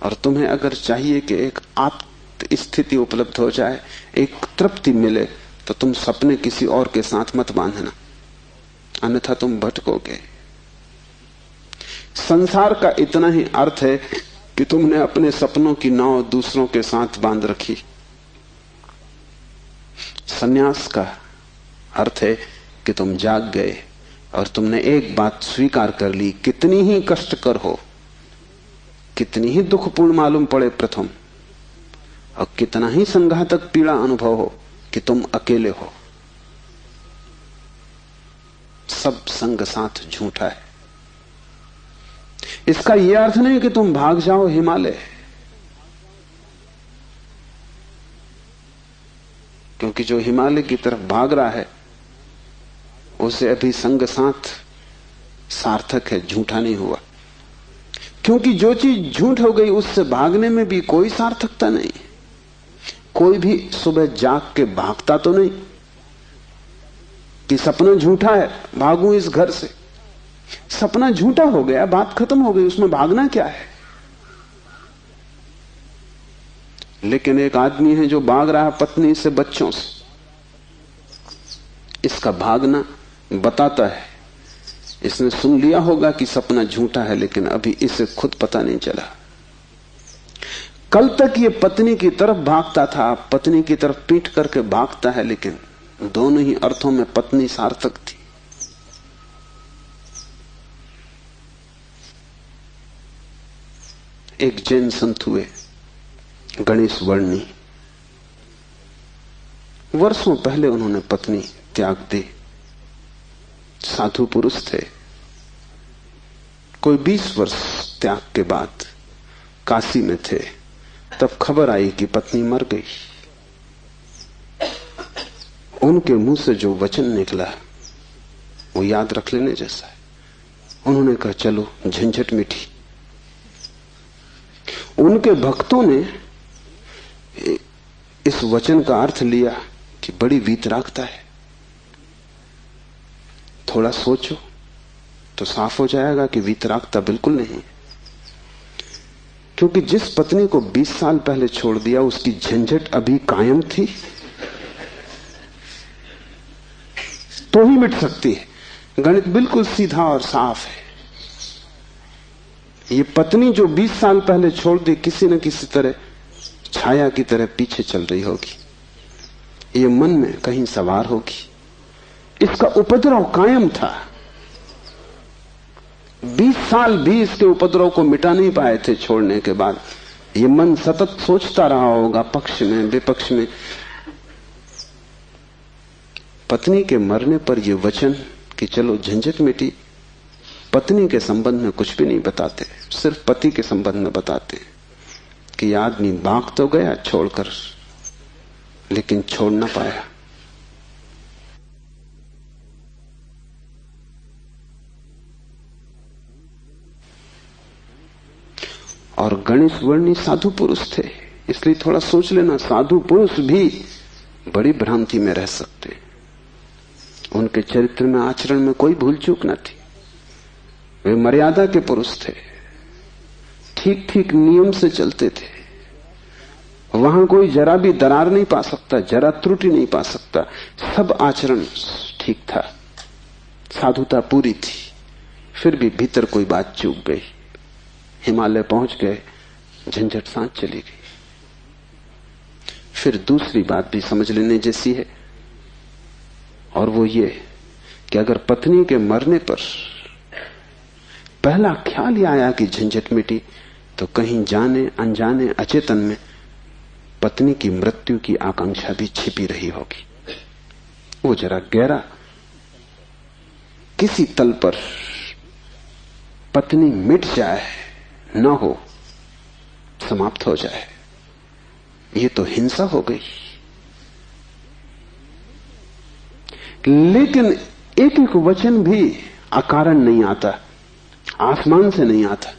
और तुम्हें अगर चाहिए कि एक आत्म स्थिति उपलब्ध हो जाए, एक तृप्ति मिले, तो तुम सपने किसी और के साथ मत बांधना, अन्यथा तुम भटकोगे। संसार का इतना ही अर्थ है कि तुमने अपने सपनों की नाव दूसरों के साथ बांध रखी। संन्यास का अर्थ है कि तुम जाग गए और तुमने एक बात स्वीकार कर ली, कितनी ही कष्टकर हो, कितनी ही दुखपूर्ण मालूम पड़े प्रथम, और कितना ही संघातक पीड़ा अनुभव हो, कि तुम अकेले हो। सब संग साथ झूठा है। इसका यह अर्थ नहीं कि तुम भाग जाओ हिमालय, क्योंकि जो हिमालय की तरफ भाग रहा है उसे अभी संग साथ सार्थक है, झूठा नहीं हुआ। क्योंकि जो चीज झूठ हो गई उससे भागने में भी कोई सार्थकता नहीं। कोई भी सुबह जाग के भागता तो नहीं कि सपना झूठा है, भागूं इस घर से। सपना झूठा हो गया, बात खत्म हो गई, उसमें भागना क्या है। लेकिन एक आदमी है जो भाग रहा है पत्नी से, बच्चों से, इसका भागना बताता है, इसने सुन लिया होगा कि सपना झूठा है, लेकिन अभी इसे खुद पता नहीं चला। कल तक ये पत्नी की तरफ भागता था, पत्नी की तरफ पीठ करके भागता है, लेकिन दोनों ही अर्थों में पत्नी सार्थक थी। एक जैन संत हुए, गणेश वर्णी। वर्षों पहले उन्होंने पत्नी त्याग दी। साधु पुरुष थे। कोई 20 वर्ष त्याग के बाद काशी में थे, तब खबर आई कि पत्नी मर गई। उनके मुंह से जो वचन निकला वो याद रख लेने जैसा है। उन्होंने कहा, चलो झंझट मिटी। उनके भक्तों ने इस वचन का अर्थ लिया कि बड़ी वीतरागता है। थोड़ा सोचो तो साफ हो जाएगा कि वीतरागता बिल्कुल नहीं, क्योंकि जिस पत्नी को 20 साल पहले छोड़ दिया उसकी झंझट अभी कायम थी तो ही मिट सकती है। गणित बिल्कुल सीधा और साफ है। ये पत्नी जो 20 साल पहले छोड़ दी, किसी न किसी तरह छाया की तरह पीछे चल रही होगी, ये मन में कहीं सवार होगी। इसका उपद्रव कायम था। 20 साल भी इसके उपद्रव को मिटा नहीं पाए थे छोड़ने के बाद। ये मन सतत सोचता रहा होगा, पक्ष में विपक्ष में। पत्नी के मरने पर यह वचन कि चलो झंझट मिटी, पत्नी के संबंध में कुछ भी नहीं बताते, सिर्फ पति के संबंध में बताते कि आदमी भाग तो गया छोड़कर, लेकिन छोड़ ना पाया। और गणेश वर्णी साधु पुरुष थे, इसलिए थोड़ा सोच लेना, साधु पुरुष भी बड़ी भ्रांति में रह सकते। उनके चरित्र में, आचरण में कोई भूल चूक न थी। वे मर्यादा के पुरुष थे, ठीक ठीक नियम से चलते थे। वहां कोई जरा भी दरार नहीं पा सकता, जरा त्रुटि नहीं पा सकता। सब आचरण ठीक था, साधुता पूरी थी। फिर भी भीतर कोई बात चूक गई। हिमालय पहुंच गए, झंझट सांस चली गई। फिर दूसरी बात भी समझ लेने जैसी है, और वो ये कि अगर पत्नी के मरने पर पहला ख्याल ही आया कि झंझट मिटी, तो कहीं जाने अनजाने अचेतन में पत्नी की मृत्यु की आकांक्षा भी छिपी रही होगी। वो जरा गहरा किसी तल पर पत्नी मिट जाए, न हो, समाप्त हो जाए, ये तो हिंसा हो गई। लेकिन एक एक वचन भी अकारण नहीं आता, आसमान से नहीं आता,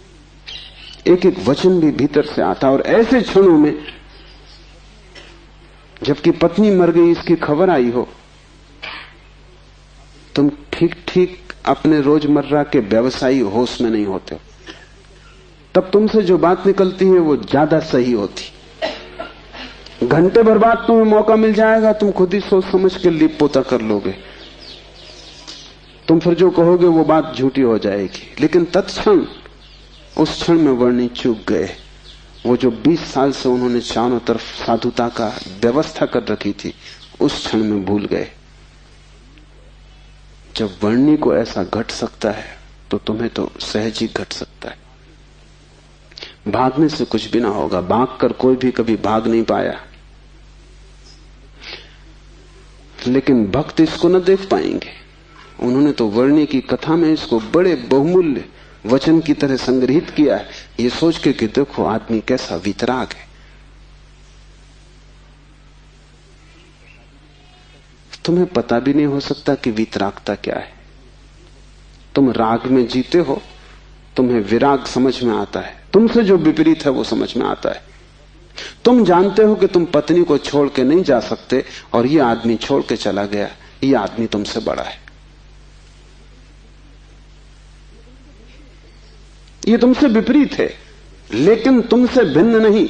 एक एक वचन भी भीतर से आता। और ऐसे क्षणों में जबकि पत्नी मर गई इसकी खबर आई हो, तुम ठीक ठीक अपने रोजमर्रा के व्यवसायी होश में नहीं होते हो, तब तुमसे जो बात निकलती है वो ज्यादा सही होती। घंटे भर बाद तुम्हें मौका मिल जाएगा, तुम खुद ही सोच समझ के लीप पोता कर लोगे, तुम फिर जो कहोगे वो बात झूठी हो जाएगी। लेकिन तत्क्षण उस क्षण में वर्णी चूक गए। वो जो 20 साल से उन्होंने चारों तरफ साधुता का व्यवस्था कर रखी थी, उस क्षण में भूल गए। जब वर्णी को ऐसा घट सकता है तो तुम्हें तो सहज ही घट सकता है। भागने से कुछ भी ना होगा, भागकर कोई भी कभी भाग नहीं पाया। लेकिन भक्त इसको न देख पाएंगे। उन्होंने तो वर्णी की कथा में इसको बड़े बहुमूल्य वचन की तरह संग्रहित किया है, ये सोच के कि देखो आदमी कैसा वितराग है। तुम्हें पता भी नहीं हो सकता कि वितरागता क्या है। तुम राग में जीते हो, तुम्हें विराग समझ में आता है, तुमसे जो विपरीत है वो समझ में आता है। तुम जानते हो कि तुम पत्नी को छोड़ के नहीं जा सकते, और ये आदमी छोड़ के चला गया, ये आदमी तुमसे बड़ा है। ये तुमसे विपरीत है, लेकिन तुमसे भिन्न नहीं।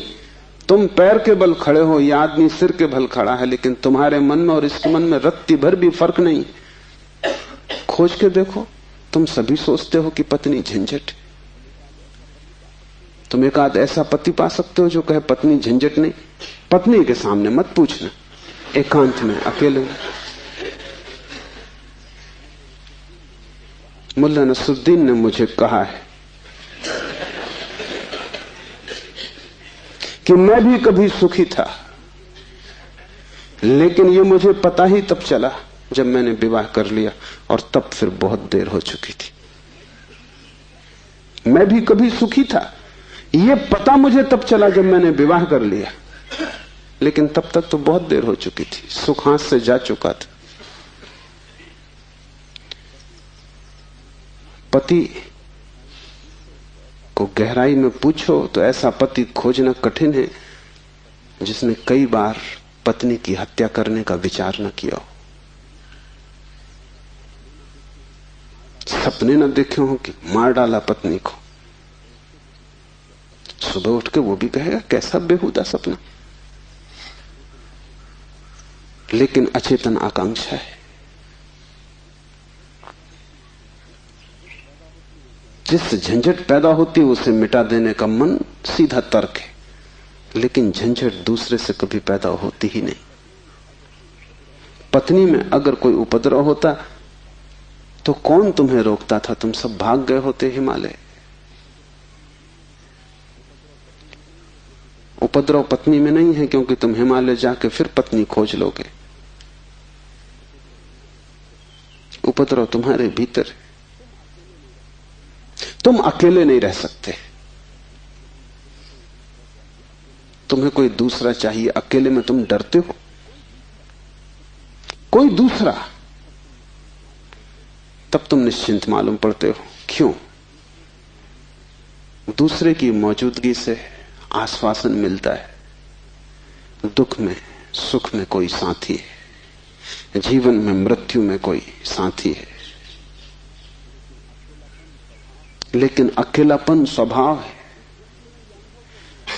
तुम पैर के बल खड़े हो, यह आदमी सिर के बल खड़ा है, लेकिन तुम्हारे मन में और इसके मन में रत्ती भर भी फर्क नहीं। खोज के देखो, तुम सभी सोचते हो कि पत्नी झंझट। तुम एक आध ऐसा पति पा सकते हो जो कहे पत्नी झंझट नहीं। पत्नी के सामने मत पूछना, एकांत में, अकेले में। मुल्ला नसरुद्दीन ने मुझे कहा है कि मैं भी कभी सुखी था, लेकिन ये मुझे पता ही तब चला जब मैंने विवाह कर लिया, और तब फिर बहुत देर हो चुकी थी। मैं भी कभी सुखी था, ये पता मुझे तब चला जब मैंने विवाह कर लिया, लेकिन तब तक तो बहुत देर हो चुकी थी, सुख हाथ से जा चुका था। पति को गहराई में पूछो तो ऐसा पति खोजना कठिन है जिसने कई बार पत्नी की हत्या करने का विचार न किया हो। सपने न देखे हो कि मार डाला पत्नी को, सुबह उठ के वो भी कहेगा कैसा बेहुदा सपना। लेकिन अचेतन आकांक्षा है। जिससे झंझट पैदा होती है उसे मिटा देने का मन सीधा तर्क है, लेकिन झंझट दूसरे से कभी पैदा होती ही नहीं। पत्नी में अगर कोई उपद्रव होता तो कौन तुम्हें रोकता था? तुम सब भाग गए होते हिमालय। उपद्रव पत्नी में नहीं है, क्योंकि तुम हिमालय जाके फिर पत्नी खोज लोगे। उपद्रव तुम्हारे भीतर है। तुम अकेले नहीं रह सकते, तुम्हें कोई दूसरा चाहिए। अकेले में तुम डरते हो, कोई दूसरा, तब तुम निश्चिंत मालूम पड़ते हो। क्यों? दूसरे की मौजूदगी से आश्वासन मिलता है। दुख में सुख में कोई साथी है, जीवन में मृत्यु में कोई साथी है। लेकिन अकेलापन स्वभाव है,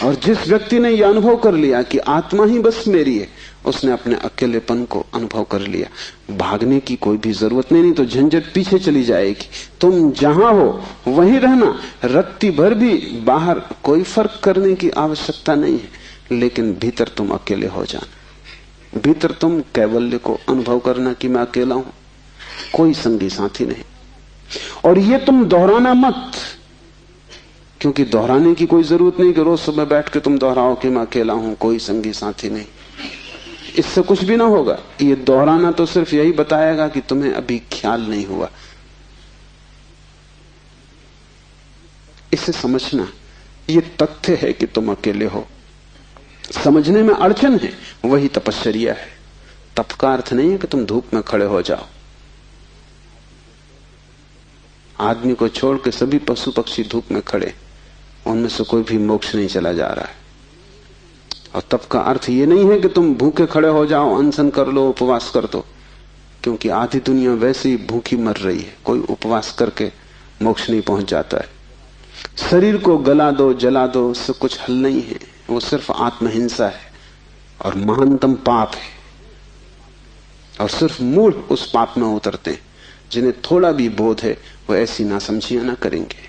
और जिस व्यक्ति ने यह अनुभव कर लिया कि आत्मा ही बस मेरी है, उसने अपने अकेलेपन को अनुभव कर लिया। भागने की कोई भी जरूरत नहीं तो झंझट पीछे चली जाएगी। तुम जहां हो वहीं रहना, रत्ती भर भी बाहर कोई फर्क करने की आवश्यकता नहीं है। लेकिन भीतर तुम अकेले हो जाना। भीतर तुम कैवल्य को अनुभव करना कि मैं अकेला हूं, कोई संगी साथी नहीं। और ये तुम दोहराना मत, क्योंकि दोहराने की कोई जरूरत नहीं कि रोज सुबह बैठ के तुम दोहराओ कि मैं अकेला हूं, कोई संगी साथी नहीं। इससे कुछ भी ना होगा। ये दोहराना तो सिर्फ यही बताएगा कि तुम्हें अभी ख्याल नहीं हुआ। इसे समझना, ये तथ्य है कि तुम अकेले हो। समझने में अड़चन है, वही तपश्चर्या है। तप का अर्थ नहीं है कि तुम धूप में खड़े हो जाओ। आदमी को छोड़ के सभी पशु पक्षी धूप में खड़े, उनमें से कोई भी मोक्ष नहीं चला जा रहा है। और तप का अर्थ ये नहीं है कि तुम भूखे खड़े हो जाओ, अनशन कर लो, उपवास कर दो, क्योंकि आधी दुनिया वैसे ही भूखी मर रही है। कोई उपवास करके मोक्ष नहीं पहुंच जाता है। शरीर को गला दो, जला दो, उससे कुछ हल नहीं है। वो सिर्फ आत्महिंसा है और महानतम पाप है। और सिर्फ मूढ़ उस पाप में उतरते हैं। जिन्हें थोड़ा भी बोध है वो ऐसी नासमझियां ना करेंगे।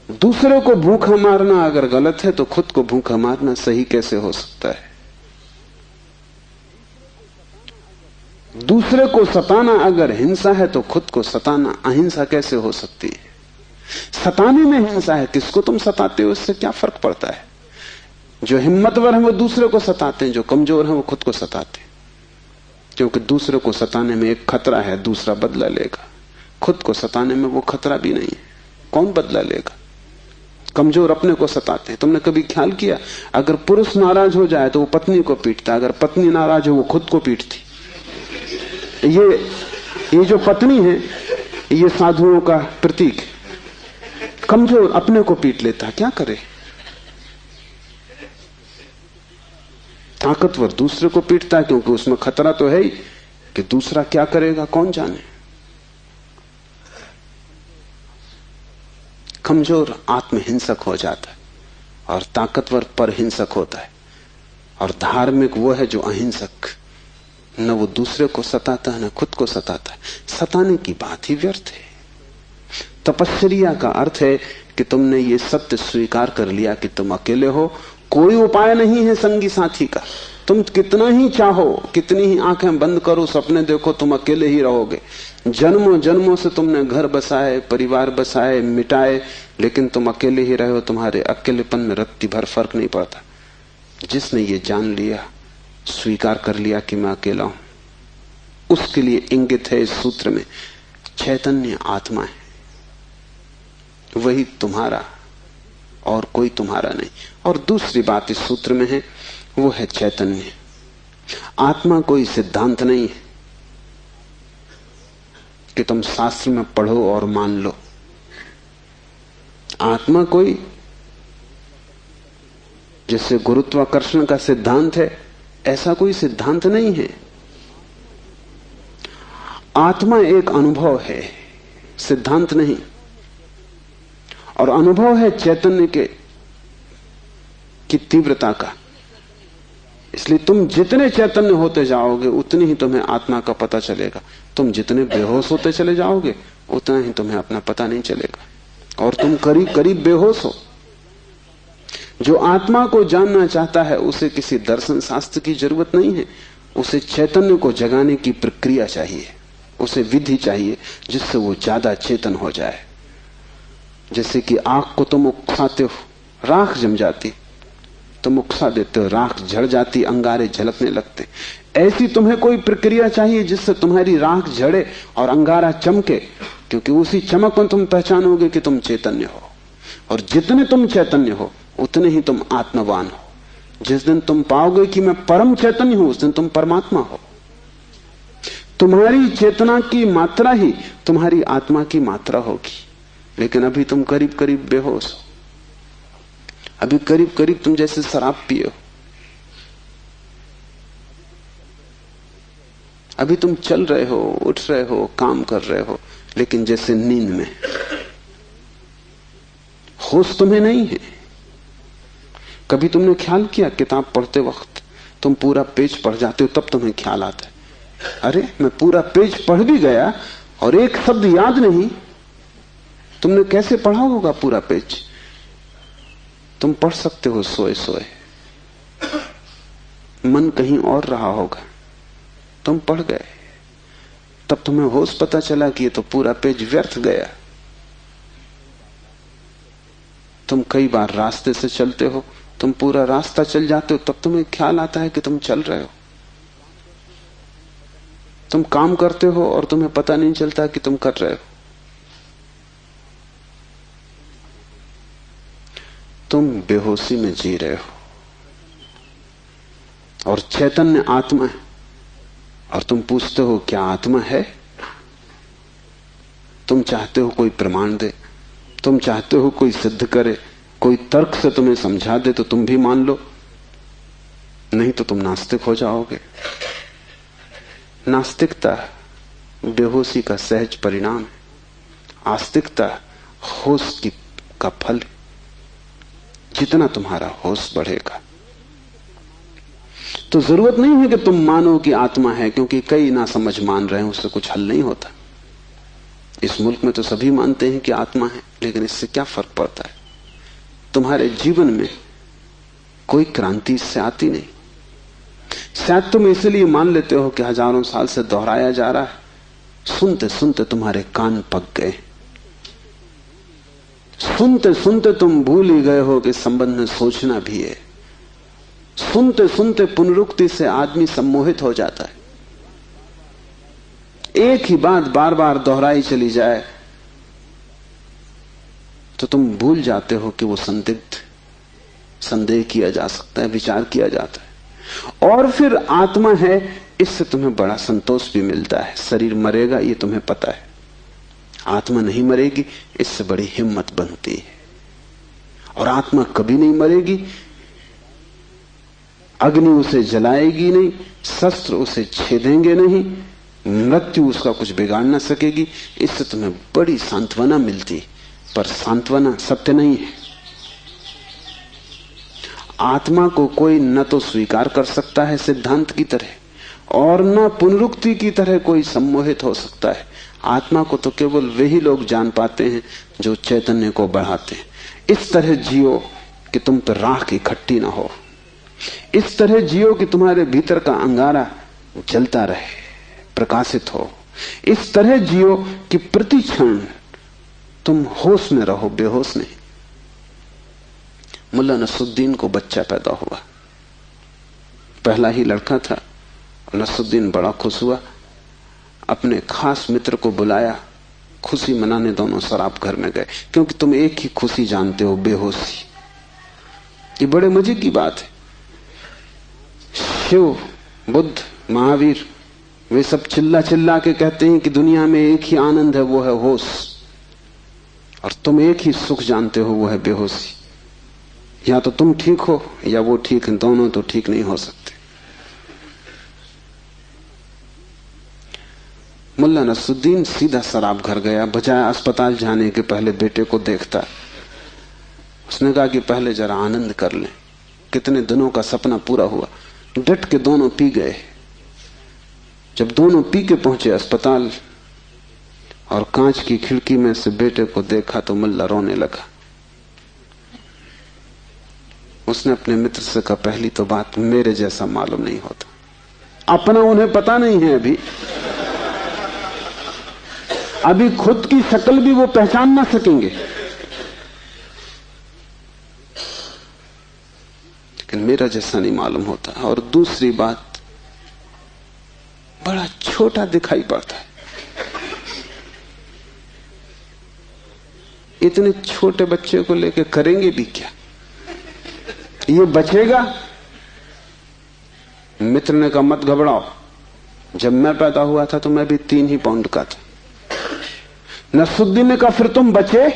दूसरे को भूखा मारना अगर गलत है तो खुद को भूखा मारना सही कैसे हो सकता है? दूसरे को सताना अगर हिंसा है तो खुद को सताना अहिंसा कैसे हो सकती है? सताने में हिंसा है, किसको तुम सताते हो इससे क्या फर्क पड़ता है? जो हिम्मतवर है वो दूसरे को सताते हैं, जो कमजोर है वो खुद को सताते हैं। क्योंकि दूसरे को सताने में एक खतरा है, दूसरा बदला लेगा। खुद को सताने में वो खतरा भी नहीं है, कौन बदला लेगा? कमजोर अपने को सताते हैं। तुमने कभी ख्याल किया, अगर पुरुष नाराज हो जाए तो वो पत्नी को पीटता, अगर पत्नी नाराज हो वो खुद को पीटती। ये जो पत्नी है ये साधुओं का प्रतीक है। कमजोर अपने को पीट लेता, क्या करे? ताकतवर दूसरे को पीटता है, क्योंकि उसमें खतरा तो है ही कि दूसरा क्या करेगा कौन जाने। कमजोर आत्महिंसक हो जाता है और ताकतवर परहिंसक होता है। और धार्मिक वो है जो अहिंसक, न वो दूसरे को सताता है न खुद को सताता है। सताने की बात ही व्यर्थ है। तपश्चर्या का अर्थ है कि तुमने ये सत्य स्वीकार कर लिया कि तुम अकेले हो, कोई उपाय नहीं है संगी साथी का। तुम कितना ही चाहो, कितनी ही आंखें बंद करो, सपने देखो, तुम अकेले ही रहोगे। जन्मों जन्मों से तुमने घर बसाए, परिवार बसाए, मिटाए, लेकिन तुम अकेले ही रहे हो। तुम्हारे अकेलेपन में रत्ती भर फर्क नहीं पड़ता। जिसने ये जान लिया, स्वीकार कर लिया कि मैं अकेला हूं, उसके लिए इंगित है इस सूत्र में चैतन्य आत्मा है, वही तुम्हारा और कोई तुम्हारा नहीं। और दूसरी बात इस सूत्र में है, वो है चैतन्य। आत्मा कोई सिद्धांत नहीं है कि तुम शास्त्र में पढ़ो और मान लो। आत्मा कोई, जैसे गुरुत्वाकर्षण का सिद्धांत है, ऐसा कोई सिद्धांत नहीं है। आत्मा एक अनुभव है, सिद्धांत नहीं। और अनुभव है चैतन्य की तीव्रता का। इसलिए तुम जितने चैतन्य होते जाओगे उतनी ही तुम्हें आत्मा का पता चलेगा। तुम जितने बेहोश होते चले जाओगे उतना ही तुम्हें अपना पता नहीं चलेगा। और तुम करीब करीब बेहोश हो। जो आत्मा को जानना चाहता है उसे किसी दर्शन शास्त्र की जरूरत नहीं है, उसे चैतन्य को जगाने की प्रक्रिया चाहिए, उसे विधि चाहिए जिससे वो ज्यादा चेतन हो जाए। जैसे कि आग को तुम उकसाते हो, राख जम जाती, तुम उकसा देते हो, राख झड़ जाती, अंगारे झलकने लगते। ऐसी तुम्हें कोई प्रक्रिया चाहिए जिससे तुम्हारी राख झड़े और अंगारा चमके, क्योंकि उसी चमक में तुम पहचानोगे कि तुम चैतन्य हो। और जितने तुम चैतन्य हो उतने ही तुम आत्मवान हो। जिस दिन तुम पाओगे कि मैं परम चैतन्य हूं, उस दिन तुम परमात्मा हो। तुम्हारी चेतना की मात्रा ही तुम्हारी आत्मा की मात्रा होगी। लेकिन अभी तुम करीब करीब बेहोश हो, अभी करीब करीब तुम जैसे शराब पिए हो। अभी तुम चल रहे हो, उठ रहे हो, काम कर रहे हो, लेकिन जैसे नींद में। होश तुम्हें नहीं है। कभी तुमने ख्याल किया, किताब पढ़ते वक्त तुम पूरा पेज पढ़ जाते हो, तब तुम्हें ख्याल आता है, अरे मैं पूरा पेज पढ़ भी गया और एक शब्द याद नहीं। तुमने कैसे पढ़ा होगा पूरा पेज? तुम पढ़ सकते हो सोए सोए, मन कहीं और रहा होगा, तुम पढ़ गए, तब तुम्हें होश पता चला कि ये तो पूरा पेज व्यर्थ गया। तुम कई बार रास्ते से चलते हो, तुम पूरा रास्ता चल जाते हो, तब तुम्हें ख्याल आता है कि तुम चल रहे हो। तुम काम करते हो और तुम्हें पता नहीं चलता कि तुम कर रहे हो। तुम बेहोशी में जी रहे हो और चैतन्य आत्मा है, और तुम पूछते हो क्या आत्मा है? तुम चाहते हो कोई प्रमाण दे, तुम चाहते हो कोई सिद्ध करे, कोई तर्क से तुम्हें समझा दे तो तुम भी मान लो, नहीं तो तुम नास्तिक हो जाओगे। नास्तिकता बेहोशी का सहज परिणाम है, आस्तिकता होश का फल। जितना तुम्हारा होश बढ़ेगा तो जरूरत नहीं है कि तुम मानो कि आत्मा है, क्योंकि कई ना समझ मान रहे हैं, उससे कुछ हल नहीं होता। इस मुल्क में तो सभी मानते हैं कि आत्मा है, लेकिन इससे क्या फर्क पड़ता है? तुम्हारे जीवन में कोई क्रांति इससे आती नहीं। शायद तुम इसलिए मान लेते हो कि हजारों साल से दोहराया जा रहा है। सुनते सुनते तुम्हारे कान पक गए, सुनते सुनते तुम भूल ही गए हो कि संबंध में सोचना भी है। सुनते सुनते पुनरुक्ति से आदमी सम्मोहित हो जाता है। एक ही बात बार बार दोहराई चली जाए तो तुम भूल जाते हो कि वो संदेह किया जा सकता है, विचार किया जाता है। और फिर आत्मा है, इससे तुम्हें बड़ा संतोष भी मिलता है। शरीर मरेगा ये तुम्हें पता है, आत्मा नहीं मरेगी, इससे बड़ी हिम्मत बनती है। और आत्मा कभी नहीं मरेगी, अग्नि उसे जलाएगी नहीं, शस्त्र उसे छेदेंगे नहीं, मृत्यु उसका कुछ बिगाड़ ना सकेगी। इससे तुम्हें बड़ी सांत्वना मिलती, पर सांत्वना सत्य नहीं है। आत्मा को कोई न तो स्वीकार कर सकता है सिद्धांत की तरह, और न पुनरुक्ति की तरह कोई सम्मोहित हो सकता है। आत्मा को तो केवल वही लोग जान पाते हैं जो चैतन्य को बढ़ाते हैं। इस तरह जियो कि तुम पर राख इकट्ठी ना हो, इस तरह जियो कि तुम्हारे भीतर का अंगारा जलता रहे, प्रकाशित हो। इस तरह जियो कि प्रति क्षण तुम होश में रहो, बेहोश नहीं। मुल्ला नसरुद्दीन को बच्चा पैदा हुआ, पहला ही लड़का था। नसरुद्दीन बड़ा खुश हुआ, अपने खास मित्र को बुलाया, खुशी मनाने दोनों शराब घर में गए। क्योंकि तुम एक ही खुशी जानते हो, बेहोशी। ये बड़े मजे की बात है। शिव, बुद्ध, महावीर, वे सब चिल्ला चिल्ला के कहते हैं कि दुनिया में एक ही आनंद है, वो है होश। और तुम एक ही सुख जानते हो, वो है बेहोशी। या तो तुम ठीक हो या वो ठीक है, दोनों तो ठीक नहीं हो सकते। मुल्ला नसरुद्दीन सीधा शराब घर गया, बजाय अस्पताल जाने के पहले बेटे को देखता। उसने कहा कि पहले जरा आनंद कर लें, कितने दिनों का सपना पूरा हुआ। डट के दोनों पी गए। जब दोनों पी के पहुंचे अस्पताल और कांच की खिड़की में से बेटे को देखा तो मुल्ला रोने लगा। उसने अपने मित्र से कहा, पहली तो बात मेरे जैसा मालूम नहीं होता। अपना उन्हें पता नहीं है, अभी खुद की शक्ल भी वो पहचान ना सकेंगे, लेकिन मेरा जैसा नहीं मालूम होता। और दूसरी बात, बड़ा छोटा दिखाई पड़ता है। इतने छोटे बच्चे को लेके करेंगे भी क्या? ये बचेगा? मित्र ने कहा, मत घबराओ, जब मैं पैदा हुआ था तो मैं भी 3 ही पाउंड का था। नसरुद्दीन ने कहा, फिर तुम बचे?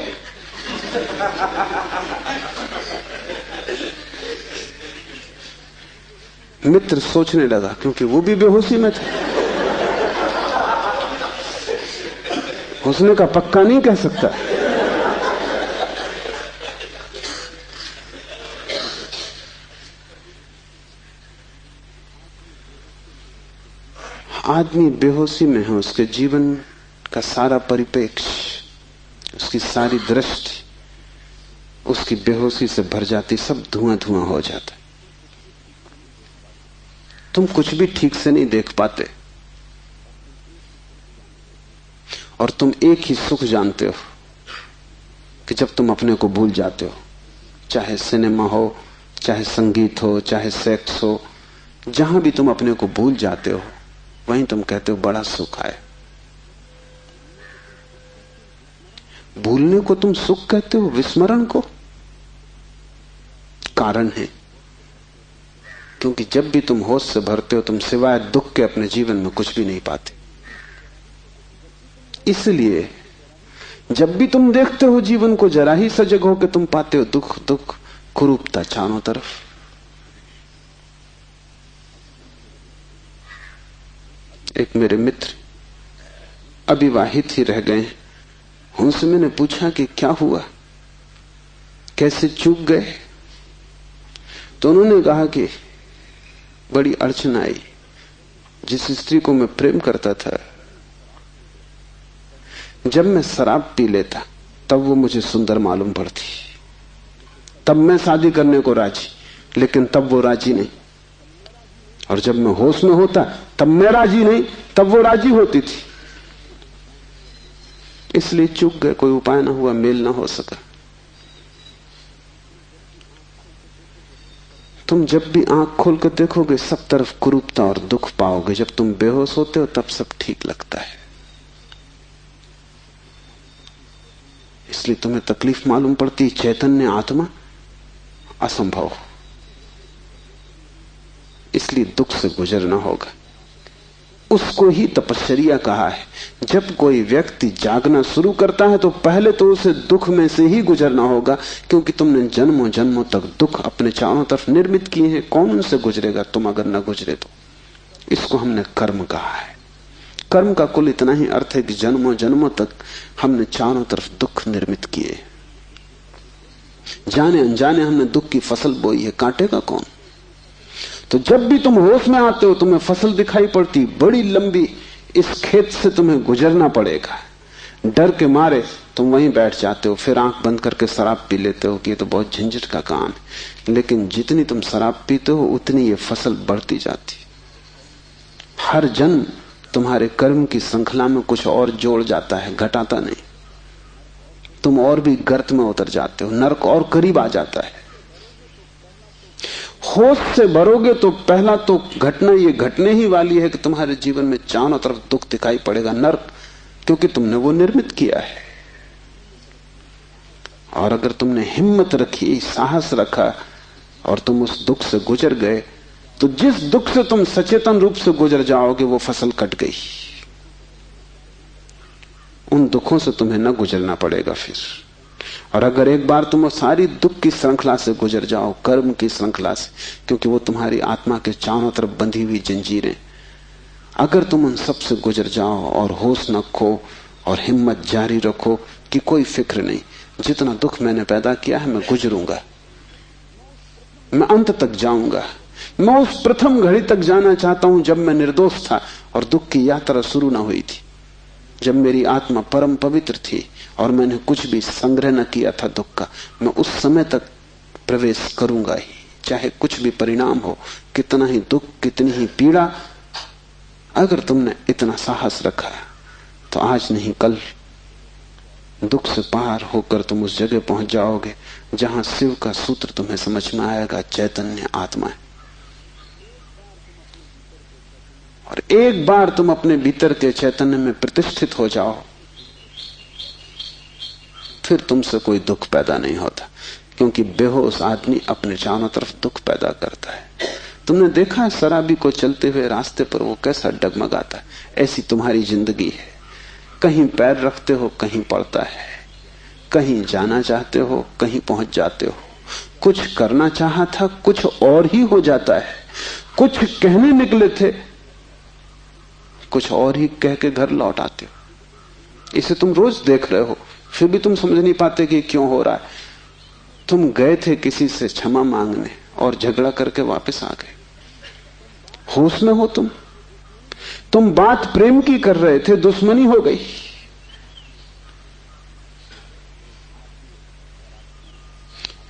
मित्र सोचने लगा, क्योंकि वो भी बेहोशी में था। उसने कहा, पक्का नहीं कह सकता। आदमी बेहोशी में है, उसके जीवन का सारा परिप्रेक्ष्य, उसकी सारी दृष्टि उसकी बेहोशी से भर जाती, सब धुआं धुआं हो जाता। तुम कुछ भी ठीक से नहीं देख पाते, और तुम एक ही सुख जानते हो कि जब तुम अपने को भूल जाते हो, चाहे सिनेमा हो, चाहे संगीत हो, चाहे सेक्स हो, जहां भी तुम अपने को भूल जाते हो वहीं तुम कहते हो बड़ा सुख आया। भूलने को तुम सुख कहते हो, विस्मरण को? कारण है, क्योंकि जब भी तुम होश से भरते हो तुम सिवाय दुख के अपने जीवन में कुछ भी नहीं पाते। इसलिए जब भी तुम देखते हो जीवन को, जरा ही सजग हो के तुम पाते हो दुख दुख, कुरूपता चारों तरफ। एक मेरे मित्र अविवाहित ही रह गए, उनसे मैंने पूछा कि क्या हुआ, कैसे चूक गए? तो उन्होंने कहा कि बड़ी अड़चन आई। जिस स्त्री को मैं प्रेम करता था, जब मैं शराब पी लेता तब वो मुझे सुंदर मालूम पड़ती, तब मैं शादी करने को राजी, लेकिन तब वो राजी नहीं। और जब मैं होश में होता तब मैं राजी नहीं, तब वो राजी होती थी। इसलिए चूक गए, कोई उपाय ना हुआ, मेल ना हो सका। तुम जब भी आंख खोल कर देखोगे सब तरफ कुरूपता और दुख पाओगे। जब तुम बेहोश होते हो तब सब ठीक लगता है। इसलिए तुम्हें तकलीफ मालूम पड़ती, चैतन्य आत्मा असंभव। इसलिए दुख से गुजरना होगा। उसको ही तपश्चर्या कहा है। जब कोई व्यक्ति जागना शुरू करता है तो पहले तो उसे दुख में से ही गुजरना होगा, क्योंकि तुमने जन्मों जन्मों तक दुख अपने चारों तरफ निर्मित किए हैं। कौन उनसे गुजरेगा तुम अगर न गुजरे तो? इसको हमने कर्म कहा है। कर्म का कुल इतना ही अर्थ है कि जन्मों जन्मों तक हमने चारों तरफ दुख निर्मित किए, जाने अनजाने हमने दुख की फसल बोई है, काटेगा कौन? तो जब भी तुम होश में आते हो तुम्हें फसल दिखाई पड़ती बड़ी लंबी, इस खेत से तुम्हें गुजरना पड़ेगा। डर के मारे तुम वहीं बैठ जाते हो, फिर आंख बंद करके शराब पी लेते हो कि ये तो बहुत झंझट का काम है। लेकिन जितनी तुम शराब पीते हो उतनी ये फसल बढ़ती जाती। हर जन्म तुम्हारे कर्म की श्रृंखला में कुछ और जोड़ जाता है, घटाता नहीं। तुम और भी गर्त में उतर जाते हो, नरक और करीब आ जाता है। होश से भरोगे तो पहला तो घटना ये घटने ही वाली है कि तुम्हारे जीवन में चारों तरफ दुख दिखाई पड़ेगा, नरक, क्योंकि तुमने वो निर्मित किया है। और अगर तुमने हिम्मत रखी, साहस रखा और तुम उस दुख से गुजर गए, तो जिस दुख से तुम सचेतन रूप से गुजर जाओगे वो फसल कट गई। उन दुखों से तुम्हें न गुजरना पड़ेगा फिर। और अगर एक बार तुम सारी दुख की श्रृंखला से गुजर जाओ, कर्म की श्रृंखला से, क्योंकि वो तुम्हारी आत्मा के चारों तरफ बंधी हुई जंजीरें, अगर तुम उन सब से गुजर जाओ और होश न खो और हिम्मत जारी रखो कि कोई फिक्र नहीं, जितना दुख मैंने पैदा किया है मैं गुजरूंगा, मैं अंत तक जाऊंगा। मैं उस प्रथम घड़ी तक जाना चाहता हूं जब मैं निर्दोष था और दुख की यात्रा शुरू ना हुई थी, जब मेरी आत्मा परम पवित्र थी और मैंने कुछ भी संग्रह न किया था दुख का। मैं उस समय तक प्रवेश करूंगा ही, चाहे कुछ भी परिणाम हो, कितना ही दुख, कितनी ही पीड़ा। अगर तुमने इतना साहस रखा तो आज नहीं कल दुख से पार होकर तुम उस जगह पहुंच जाओगे जहां शिव का सूत्र तुम्हें समझ में आएगा, चैतन्य आत्मा है। और एक बार तुम अपने भीतर के चैतन्य में प्रतिष्ठित हो जाओ, फिर तुमसे कोई दुख पैदा नहीं होता, क्योंकि बेहोश आदमी अपने चारों तरफ दुख पैदा करता है। तुमने देखा है शराबी को चलते हुए रास्ते पर वो कैसा डगमगाता है? ऐसी तुम्हारी जिंदगी है। कहीं पैर रखते हो कहीं पड़ता है, कहीं जाना चाहते हो कहीं पहुंच जाते हो, कुछ करना चाहा था कुछ और ही हो जाता है, कुछ कहने निकले थे कुछ और ही कह के घर लौट आते हो। इसे तुम रोज देख रहे हो, फिर भी तुम समझ नहीं पाते कि क्यों हो रहा है। तुम गए थे किसी से क्षमा मांगने और झगड़ा करके वापस आ गए। होश में हो तुम बात प्रेम की कर रहे थे, दुश्मनी हो गई।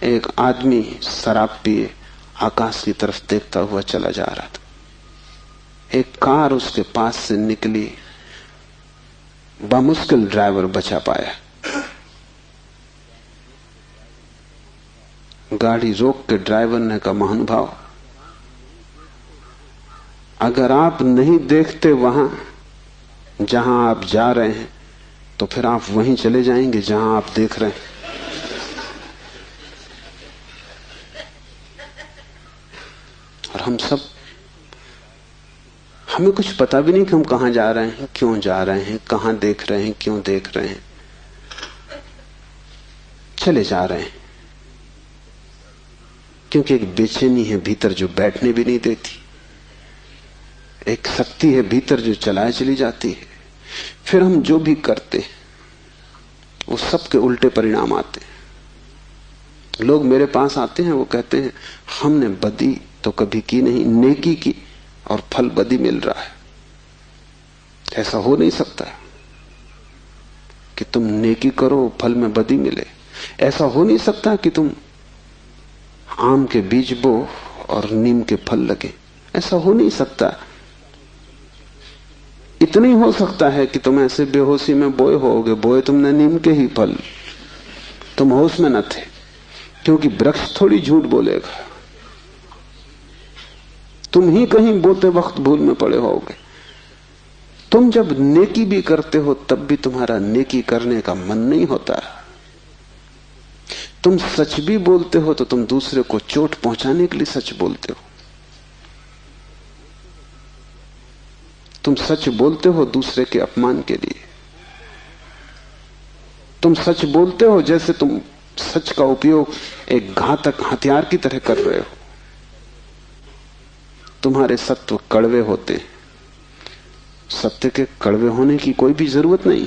एक आदमी शराब पिए आकाश की तरफ देखता हुआ चला जा रहा था। एक कार उसके पास से निकली, बामुश्किल ड्राइवर बचा पाया। गाड़ी रोक के ड्राइवर ने कहा, महानुभाव, अगर आप नहीं देखते वहां जहां आप जा रहे हैं तो फिर आप वहीं चले जाएंगे जहां आप देख रहे हैं। और हम सब, हमें कुछ पता भी नहीं कि हम कहां जा रहे हैं, क्यों जा रहे हैं, कहां देख रहे हैं, क्यों देख रहे हैं, चले जा रहे हैं। क्योंकि एक बेचैनी है भीतर जो बैठने भी नहीं देती, एक शक्ति है भीतर जो चलाए चली जाती है। फिर हम जो भी करते हैं वो सबके उल्टे परिणाम आते हैं। लोग मेरे पास आते हैं, वो कहते हैं हमने बदी तो कभी की नहीं, नेकी की और फल बदी मिल रहा है। ऐसा हो नहीं सकता कि तुम नेकी करो फल में बदी मिले। ऐसा हो नहीं सकता कि तुम आम के बीज बो और नीम के फल लगे। ऐसा हो नहीं सकता। इतनी हो सकता है कि तुम ऐसे बेहोशी में बोए होगे, बोए तुमने नीम के ही फल, तुम होश में न थे। क्योंकि वृक्ष थोड़ी झूठ बोलेगा, तुम ही कहीं बोते वक्त भूल में पड़े होगे। तुम जब नेकी भी करते हो तब भी तुम्हारा नेकी करने का मन नहीं होता। तुम सच भी बोलते हो तो तुम दूसरे को चोट पहुंचाने के लिए सच बोलते हो। तुम सच बोलते हो दूसरे के अपमान के लिए। तुम सच बोलते हो जैसे तुम सच का उपयोग एक घातक हथियार की तरह कर रहे हो। तुम्हारे सत्व कड़वे होते। सत्य के कड़वे होने की कोई भी जरूरत नहीं,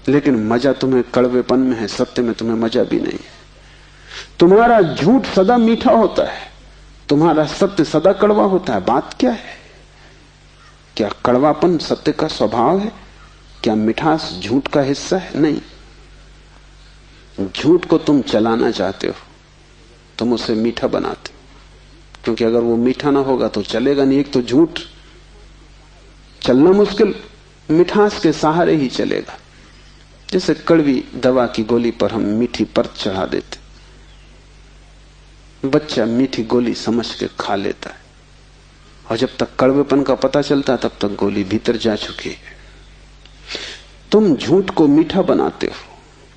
लेकिन मजा तुम्हें कड़वेपन में है, सत्य में तुम्हें मजा भी नहीं है। तुम्हारा झूठ सदा मीठा होता है, तुम्हारा सत्य सदा कड़वा होता है। बात क्या है? क्या कड़वापन सत्य का स्वभाव है? क्या मिठास झूठ का हिस्सा है? नहीं। झूठ को तुम चलाना चाहते हो, तुम उसे मीठा बनाते हो, क्योंकि अगर वो मीठा ना होगा तो चलेगा नहीं। एक तो झूठ चलना मुश्किल, मिठास के सहारे ही चलेगा। जैसे कड़वी दवा की गोली पर हम मीठी परत चढ़ा देते, बच्चा मीठी गोली समझ के खा लेता है, और जब तक कड़वेपन का पता चलता है तब तक गोली भीतर जा चुकी है। तुम झूठ को मीठा बनाते हो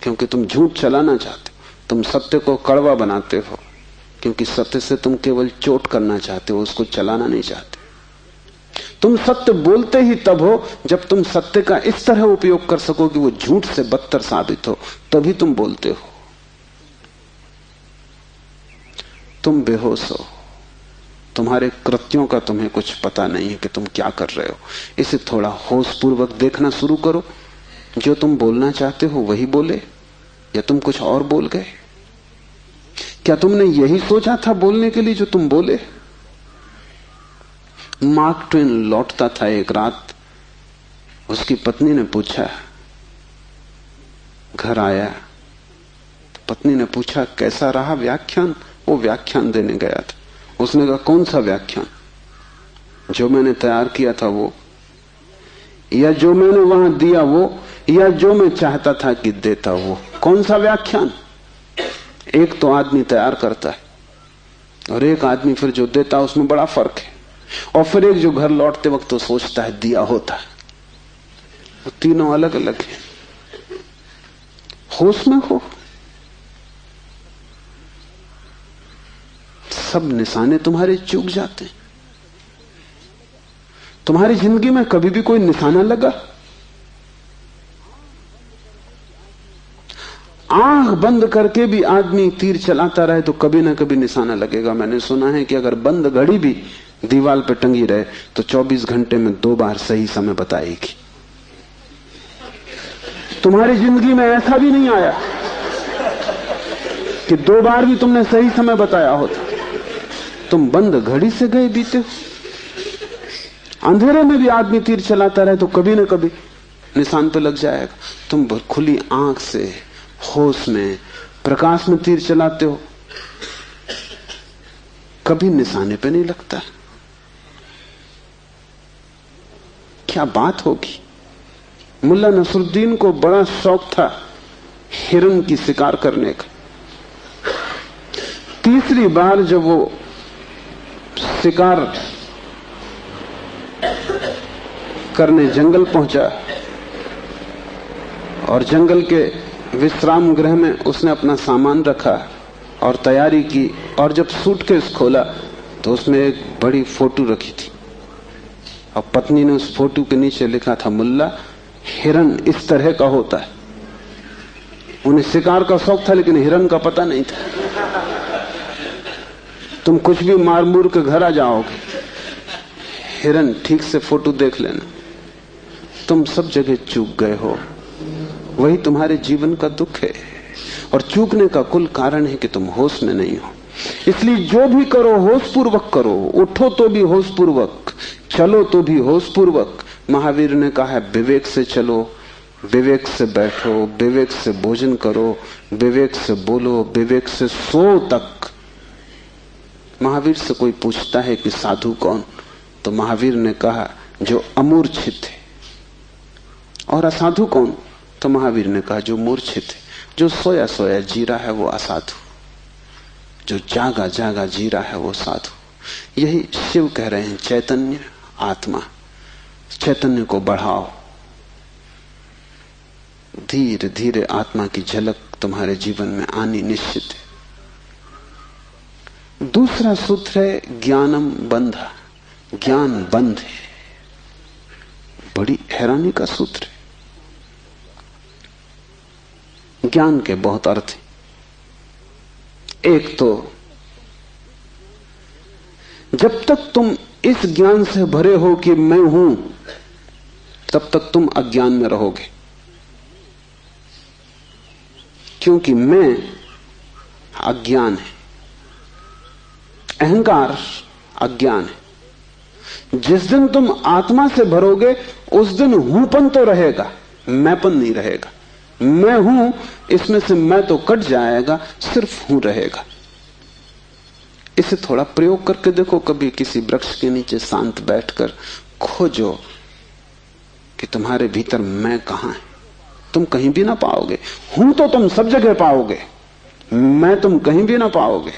क्योंकि तुम झूठ चलाना चाहते हो। तुम सत्य को कड़वा बनाते हो क्योंकि सत्य से तुम केवल चोट करना चाहते हो, उसको चलाना नहीं चाहते। तुम सत्य बोलते ही तब हो जब तुम सत्य का इस तरह उपयोग कर सको कि वो झूठ से बदतर साबित हो, तभी तुम बोलते हो। तुम बेहोश हो, तुम्हारे कृत्यों का तुम्हें कुछ पता नहीं है कि तुम क्या कर रहे हो। इसे थोड़ा होश पूर्वक देखना शुरू करो। जो तुम बोलना चाहते हो वही बोले, या तुम कुछ और बोल गए? क्या तुमने यही सोचा था बोलने के लिए जो तुम बोले? मार्क ट्वेन लौटता था एक रात, उसकी पत्नी ने पूछा, घर आया तो पत्नी ने पूछा कैसा रहा व्याख्यान? वो व्याख्यान देने गया था। उसने कहा कौन सा व्याख्यान? जो मैंने तैयार किया था वो, या जो मैंने वहां दिया वो, या जो मैं चाहता था कि देता वो? कौन सा व्याख्यान? एक तो आदमी तैयार करता है और एक आदमी फिर जो देता है, उसमें बड़ा फर्क है। और फिर एक जो घर लौटते वक्त तो सोचता है दिया होता है। वो तीनों अलग अलग हैं। होश में हो। सब निशाने तुम्हारे चूक जाते हैं। तुम्हारी जिंदगी में कभी भी कोई निशाना लगा? आंख बंद करके भी आदमी तीर चलाता रहे तो कभी ना कभी निशाना लगेगा। मैंने सुना है कि अगर बंद घड़ी भी दीवार पर टंगी रहे तो 24 घंटे में 2 बार सही समय बताएगी। तुम्हारी जिंदगी में ऐसा भी नहीं आया कि 2 बार भी तुमने सही समय बताया होता। तुम बंद घड़ी से गए बीते हो। अंधेरे में भी आदमी तीर चलाता रहे तो कभी ना कभी निशान पे लग जाएगा। तुम खुली आंख से होश में प्रकाश में तीर चलाते हो कभी निशाने पे नहीं लगता। क्या बात होगी। मुल्ला नसरुद्दीन को बड़ा शौक था हिरन की शिकार करने का। तीसरी बार जब वो शिकार करने जंगल पहुंचा और जंगल के विश्राम गृह में उसने अपना सामान रखा और तैयारी की, और जब सूटकेस खोला तो उसमें एक बड़ी फोटो रखी थी और पत्नी ने उस फोटो के नीचे लिखा था, मुल्ला, हिरन इस तरह का होता है। उन्हें शिकार का शौक था लेकिन हिरन का पता नहीं था। तुम कुछ भी मार मूर के घर आ जाओगे, हिरन ठीक से फोटो देख लेना। तुम सब जगह चूक गए हो, वही तुम्हारे जीवन का दुख है। और चूकने का कुल कारण है कि तुम होश में नहीं हो। इसलिए जो भी करो होश पूर्वक करो। उठो तो भी होश पूर्वक, चलो तो भी होश पूर्वक। महावीर ने कहा है, विवेक से चलो, विवेक से बैठो, विवेक से भोजन करो, विवेक से बोलो, विवेक से सो तक। महावीर से कोई पूछता है कि साधु कौन, तो महावीर ने कहा जो अमूर्छित है। और असाधु कौन, तो महावीर ने कहा जो मूर्छित है। जो सोया सोया जी रहा है वो असाधु, जो जागा जागा जी रहा है वो साधु। यही शिव कह रहे हैं, चैतन्य आत्मा। चैतन्य को बढ़ाओ। धीरे धीरे आत्मा की झलक तुम्हारे जीवन में आनी निश्चित है। दूसरा सूत्र है ज्ञानम बंधा। ज्ञान बंध है। बड़ी हैरानी का सूत्र है। ज्ञान के बहुत अर्थ हैं। एक तो जब तक तुम इस ज्ञान से भरे हो कि मैं हूं, तब तक तुम अज्ञान में रहोगे, क्योंकि मैं अज्ञान है, अहंकार अज्ञान है। जिस दिन तुम आत्मा से भरोगे उस दिन हूंपन तो रहेगा, मैंपन नहीं रहेगा। मैं हूं, इसमें से मैं तो कट जाएगा, सिर्फ हूं रहेगा। इसे थोड़ा प्रयोग करके देखो। कभी किसी वृक्ष के नीचे शांत बैठकर खोजो कि तुम्हारे भीतर मैं कहां है। तुम कहीं भी ना पाओगे। हूं तो तुम सब जगह पाओगे, मैं तुम कहीं भी ना पाओगे।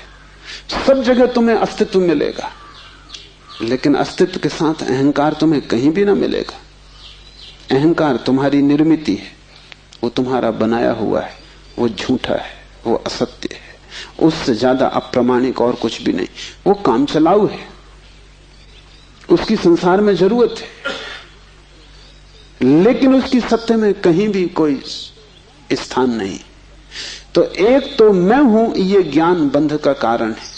सब जगह तुम्हें अस्तित्व मिलेगा, लेकिन अस्तित्व के साथ अहंकार तुम्हें कहीं भी ना मिलेगा। अहंकार तुम्हारी निर्मिति है, वो तुम्हारा बनाया हुआ है, वो झूठा है, वो असत्य है, उससे ज्यादा अप्रामाणिक और कुछ भी नहीं। वो काम चलाऊ है, उसकी संसार में जरूरत है, लेकिन उसकी सत्य में कहीं भी कोई स्थान नहीं। तो एक तो मैं हूं, ये ज्ञान बंध का कारण है।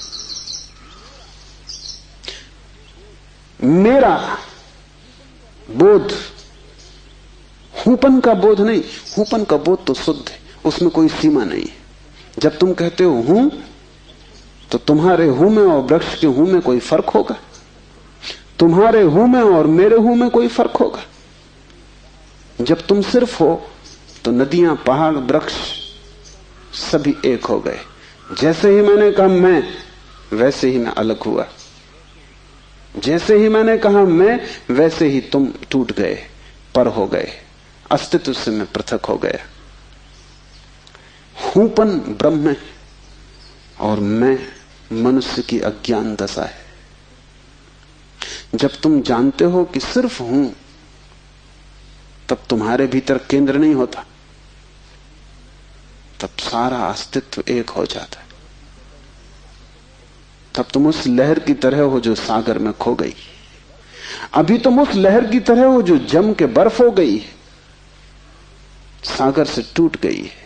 मेरा बोध हूंपन का बोध नहीं। हूंपन का बोध तो शुद्ध है, उसमें कोई सीमा नहीं है। जब तुम कहते हो हूं, तो तुम्हारे हूं में और वृक्ष के हूं में कोई फर्क होगा? तुम्हारे हूं में और मेरे हूं में कोई फर्क होगा? जब तुम सिर्फ हो तो नदियां, पहाड़, वृक्ष सभी एक हो गए। जैसे ही मैंने कहा मैं, वैसे ही मैं अलग हुआ। जैसे ही मैंने कहा मैं, वैसे ही तुम टूट गए, पर हो गए, अस्तित्व से मैं पृथक हो गया। हूंपन ब्रह्म है और मैं मनुष्य की अज्ञान दशा है। जब तुम जानते हो कि सिर्फ हूं, तब तुम्हारे भीतर केंद्र नहीं होता, तब सारा अस्तित्व एक हो जाता है। तब तुम उस लहर की तरह हो जो सागर में खो गई। अभी तुम उस लहर की तरह हो जो जम के बर्फ हो गई है, सागर से टूट गई है।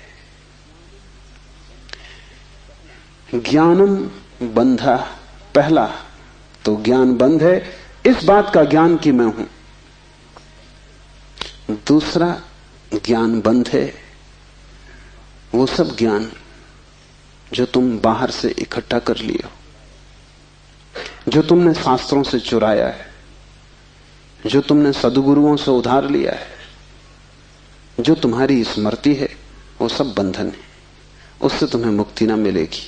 ज्ञानम बंधा। पहला तो ज्ञान बंध है, इस बात का ज्ञान कि मैं हूं। दूसरा ज्ञान बंध है वो सब ज्ञान जो तुम बाहर से इकट्ठा कर लिए हो, जो तुमने शास्त्रों से चुराया है, जो तुमने सदगुरुओं से उधार लिया है, जो तुम्हारी स्मृति है, वो सब बंधन है। उससे तुम्हें मुक्ति ना मिलेगी।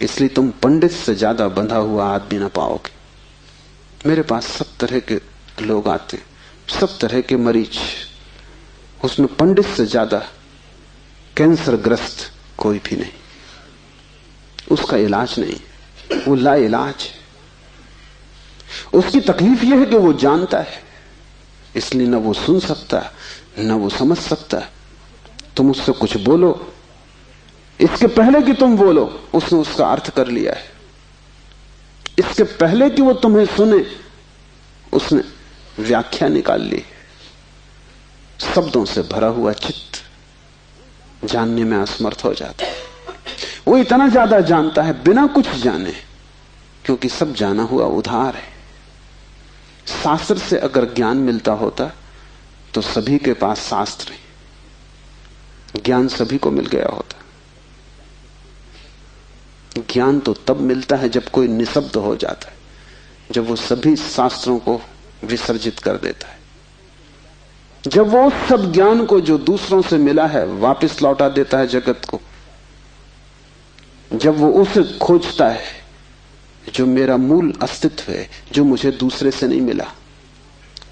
इसलिए तुम पंडित से ज्यादा बंधा हुआ आदमी ना पाओगे। मेरे पास सब तरह के लोग आते हैं, सब तरह के मरीज, उसमें पंडित से ज्यादा कैंसर ग्रस्त कोई भी नहीं। उसका इलाज नहीं, वो ला इलाज है। उसकी तकलीफ यह है कि वो जानता है, इसलिए न वो सुन सकता न वो समझ सकता। तुम उससे कुछ बोलो, इसके पहले कि तुम बोलो उसने उसका अर्थ कर लिया है। इसके पहले कि वो तुम्हें सुने उसने व्याख्या निकाल ली। शब्दों से भरा हुआ चित्त जानने में असमर्थ हो जाता है। वो इतना ज्यादा जानता है बिना कुछ जाने, क्योंकि सब जाना हुआ उधार है। शास्त्र से अगर ज्ञान मिलता होता तो सभी के पास शास्त्र है, ज्ञान सभी को मिल गया होता। ज्ञान तो तब मिलता है जब कोई निशब्द हो जाता है, जब वो सभी शास्त्रों को विसर्जित कर देता है, जब वो उस सब ज्ञान को जो दूसरों से मिला है वापस लौटा देता है जगत को, जब वो उसे खोजता है जो मेरा मूल अस्तित्व है, जो मुझे दूसरे से नहीं मिला।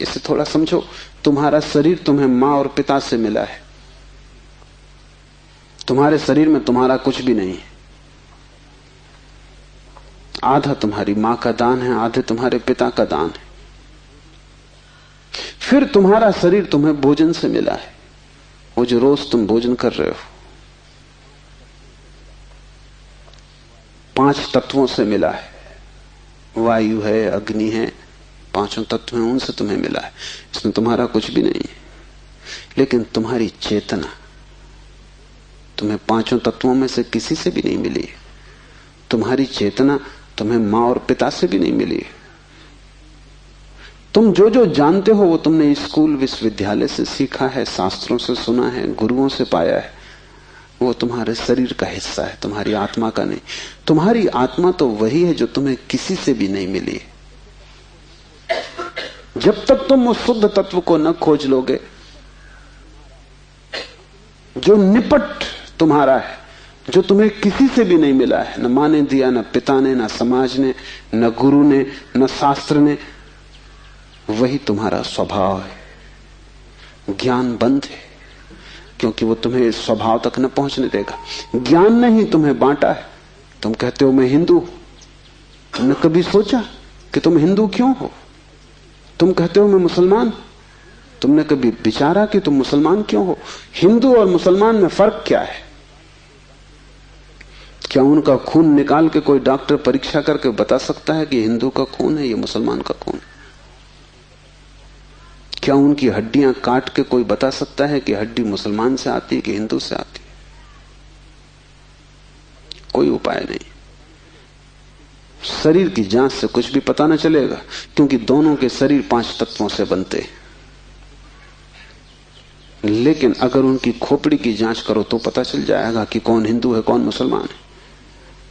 इसे थोड़ा समझो, तुम्हारा शरीर तुम्हें मां और पिता से मिला है। तुम्हारे शरीर में तुम्हारा कुछ भी नहीं है। आधा तुम्हारी मां का दान है, आधे तुम्हारे पिता का दान है। फिर तुम्हारा शरीर तुम्हें भोजन से मिला है, वो जो रोज तुम भोजन कर रहे हो। 5 तत्वों से मिला है, वायु है, अग्नि है, 5 तत्व हैं, उनसे तुम्हें मिला है। इसमें तुम्हारा कुछ भी नहीं है। लेकिन तुम्हारी चेतना तुम्हें 5 तत्वों में से किसी से भी नहीं मिली है। तुम्हारी चेतना तुम्हें मां और पिता से भी नहीं मिली है। तुम जो जो जानते हो वो तुमने स्कूल विश्वविद्यालय से सीखा है, शास्त्रों से सुना है, गुरुओं से पाया है। वो तुम्हारे शरीर का हिस्सा है, तुम्हारी आत्मा का नहीं। तुम्हारी आत्मा तो वही है जो तुम्हें किसी से भी नहीं मिली है। जब तक तुम उस शुद्ध तत्व को न खोज लोगे जो निपट तुम्हारा है, जो तुम्हें किसी से भी नहीं मिला है, न मां ने दिया, न पिता ने, न समाज ने, न गुरु ने, न शास्त्र ने, वही तुम्हारा स्वभाव है। ज्ञान बंद है क्योंकि वो तुम्हें इस स्वभाव तक न पहुंचने देगा। ज्ञान ने ही तुम्हें बांटा है। तुम कहते हो मैं हिंदू, तुमने कभी सोचा कि तुम हिंदू क्यों हो? तुम कहते हो मैं मुसलमान, तुमने कभी विचारा कि तुम मुसलमान क्यों हो? हिंदू और मुसलमान में फर्क क्या है? क्या उनका खून निकाल के कोई डॉक्टर परीक्षा करके बता सकता है कि हिंदू का खून है, ये मुसलमान का खून? क्या उनकी हड्डियां काट के कोई बता सकता है कि हड्डी मुसलमान से आती है कि हिंदू से आती है? कोई उपाय नहीं। शरीर की जांच से कुछ भी पता न चलेगा, क्योंकि दोनों के शरीर 5 तत्वों से बनते हैं। लेकिन अगर उनकी खोपड़ी की जांच करो तो पता चल जाएगा कि कौन हिंदू है कौन मुसलमान है,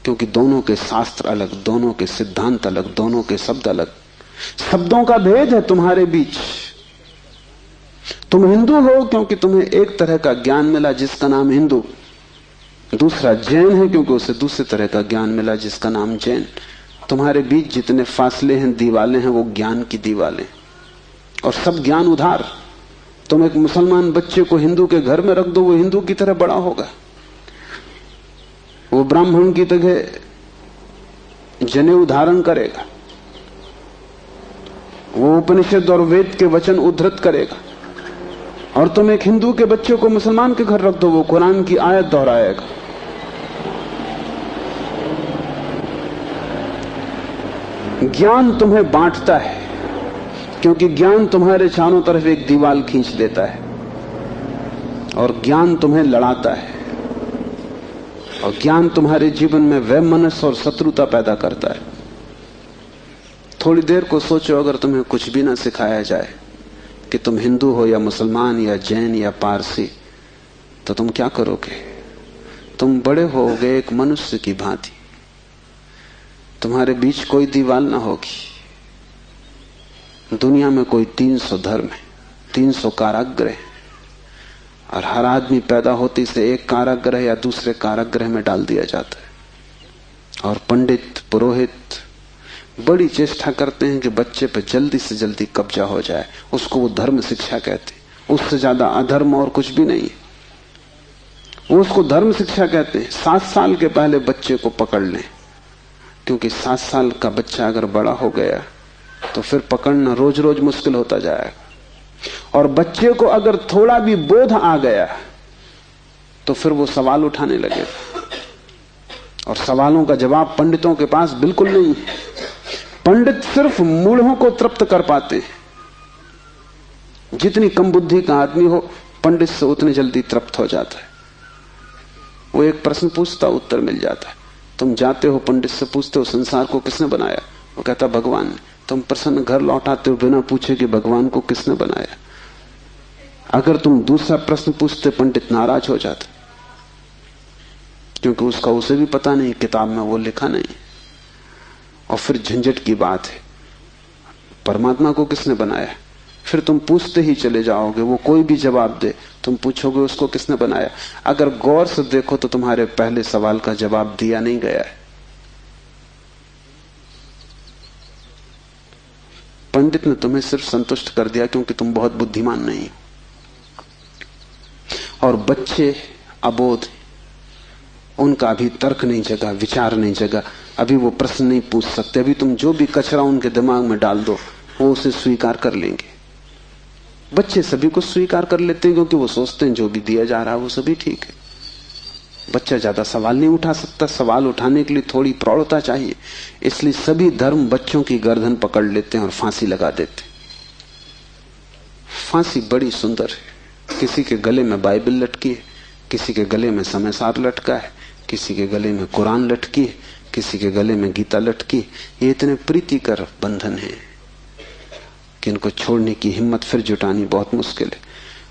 क्योंकि दोनों के शास्त्र अलग, दोनों के सिद्धांत अलग, दोनों के शब्द अलग। शब्दों का भेद है तुम्हारे बीच। तुम हिंदू हो क्योंकि तुम्हें एक तरह का ज्ञान मिला जिसका नाम हिंदू, दूसरा जैन है क्योंकि उसे दूसरे तरह का ज्ञान मिला जिसका नाम जैन। तुम्हारे बीच जितने फासले हैं, दीवालें हैं, वो ज्ञान की दीवालें, और सब ज्ञान उधार। तुम एक मुसलमान बच्चे को हिंदू के घर में रख दो, वो हिंदू की तरह बड़ा होगा। वो ब्राह्मण की तरह जनेऊ धारण करेगा, वो उपनिषद और वेद के वचन उद्धृत करेगा। और तुम एक हिंदू के बच्चे को मुसलमान के घर रख दो, वो कुरान की आयत दोहराएगा। ज्ञान तुम्हें बांटता है, क्योंकि ज्ञान तुम्हारे चारों तरफ एक दीवार खींच देता है, और ज्ञान तुम्हें लड़ाता है, और ज्ञान तुम्हारे जीवन में वैमनस्य और शत्रुता पैदा करता है। थोड़ी देर को सोचो, अगर तुम्हें कुछ भी ना सिखाया जाए कि तुम हिंदू हो या मुसलमान या जैन या पारसी, तो तुम क्या करोगे? तुम बड़े होगे एक मनुष्य की भांति। तुम्हारे बीच कोई दीवार ना होगी। दुनिया में कोई 300 धर्म है, 300 कारागृह, और हर आदमी पैदा होते से एक कारागृह या दूसरे कारागृह में डाल दिया जाता है। और पंडित पुरोहित बड़ी चेष्टा करते हैं कि बच्चे पे जल्दी से जल्दी कब्जा हो जाए। उसको वो धर्म शिक्षा कहते हैं। उससे ज्यादा अधर्म और कुछ भी नहीं है। वो उसको धर्म शिक्षा कहते हैं। 7 साल के पहले बच्चे को पकड़ लें, क्योंकि 7 साल का बच्चा अगर बड़ा हो गया तो फिर पकड़ना रोज रोज मुश्किल होता जाएगा। और बच्चे को अगर थोड़ा भी बोध आ गया तो फिर वो सवाल उठाने लगेगा, और सवालों का जवाब पंडितों के पास बिल्कुल नहीं है। पंडित सिर्फ मूढ़ों को तृप्त कर पाते हैं। जितनी कम बुद्धि का आदमी हो, पंडित से उतनी जल्दी तृप्त हो जाता है। वो एक प्रश्न पूछता, उत्तर मिल जाता है। तुम जाते हो पंडित से, पूछते हो संसार को किसने बनाया? वो कहता भगवान ने। तुम प्रश्न घर लौटाते हो बिना पूछे कि भगवान को किसने बनाया। अगर तुम दूसरा प्रश्न पूछते, पंडित नाराज हो जाता, क्योंकि उसका उसे भी पता नहीं, किताब में वो लिखा नहीं। और फिर झंझट की बात है, परमात्मा को किसने बनाया? फिर तुम पूछते ही चले जाओगे, वो कोई भी जवाब दे, तुम पूछोगे उसको किसने बनाया। अगर गौर से देखो तो तुम्हारे पहले सवाल का जवाब दिया नहीं गया है। पंडित ने तुम्हें सिर्फ संतुष्ट कर दिया क्योंकि तुम बहुत बुद्धिमान नहीं हो। और बच्चे अबोध, उनका अभी तर्क नहीं जगा, विचार नहीं जगा, अभी वो प्रश्न नहीं पूछ सकते। अभी तुम जो भी कचरा उनके दिमाग में डाल दो, वो उसे स्वीकार कर लेंगे। बच्चे सभी को स्वीकार कर लेते हैं क्योंकि वो सोचते हैं जो भी दिया जा रहा है वो सभी ठीक है। बच्चा ज्यादा सवाल नहीं उठा सकता, सवाल उठाने के लिए थोड़ी प्रौढ़ता चाहिए। इसलिए सभी धर्म बच्चों की गर्दन पकड़ लेते हैं और फांसी लगा देते हैं। फांसी बड़ी सुंदर है। किसी के गले में बाइबल लटकी है, किसी के गले में समयसार लटका है, किसी के गले में कुरान लटकी है, किसी के गले में गीता लटकी। ये इतने प्रीतिकर बंधन है कि इनको छोड़ने की हिम्मत फिर जुटानी बहुत मुश्किल है।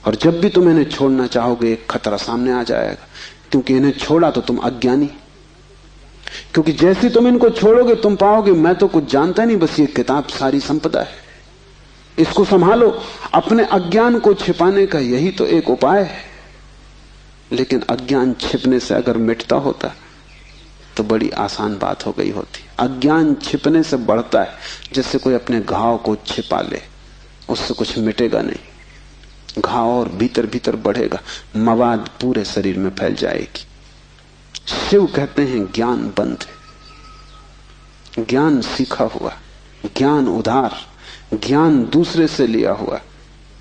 और जब भी तुम इन्हें छोड़ना चाहोगे, एक खतरा सामने आ जाएगा, क्योंकि इन्हें छोड़ा तो तुम अज्ञानी। क्योंकि जैसे तुम इनको छोड़ोगे तुम पाओगे मैं तो कुछ जानता नहीं, बस ये किताब सारी संपदा है, इसको संभालो। अपने अज्ञान को छिपाने का यही तो एक उपाय है। लेकिन अज्ञान छिपने से अगर मिटता होता तो बड़ी आसान बात हो गई होती। अज्ञान छिपने से बढ़ता है, जैसे कोई अपने घाव को छिपा ले, उससे कुछ मिटेगा नहीं। घाव और भीतर भीतर बढ़ेगा, मवाद पूरे शरीर में फैल जाएगी। शिव कहते हैं ज्ञान बंद है। ज्ञान सीखा हुआ, ज्ञान उधार, ज्ञान दूसरे से लिया हुआ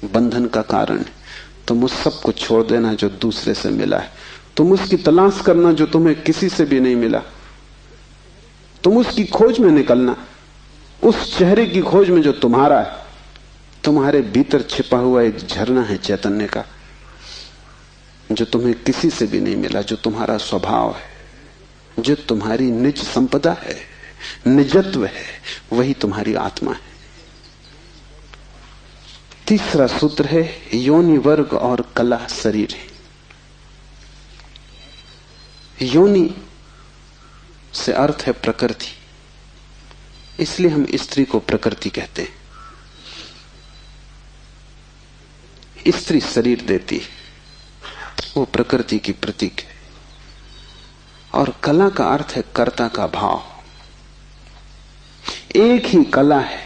बंधन का कारण है। तुम उस सब को छोड़ देना जो दूसरे से मिला है। तुम उसकी तलाश करना जो तुम्हें किसी से भी नहीं मिला। तुम उसकी खोज में निकलना, उस चेहरे की खोज में जो तुम्हारा है। तुम्हारे भीतर छिपा हुआ एक झरना है चैतन्य का, जो तुम्हें किसी से भी नहीं मिला, जो तुम्हारा स्वभाव है, जो तुम्हारी निज संपदा है, निजत्व है, वही तुम्हारी आत्मा है। तीसरा सूत्र है योनि वर्ग और कला शरीर है। योनि से अर्थ है प्रकृति, इसलिए हम स्त्री को प्रकृति कहते हैं। स्त्री शरीर देती है, वो प्रकृति की प्रतीक है। और कला का अर्थ है कर्ता का भाव। एक ही कला है,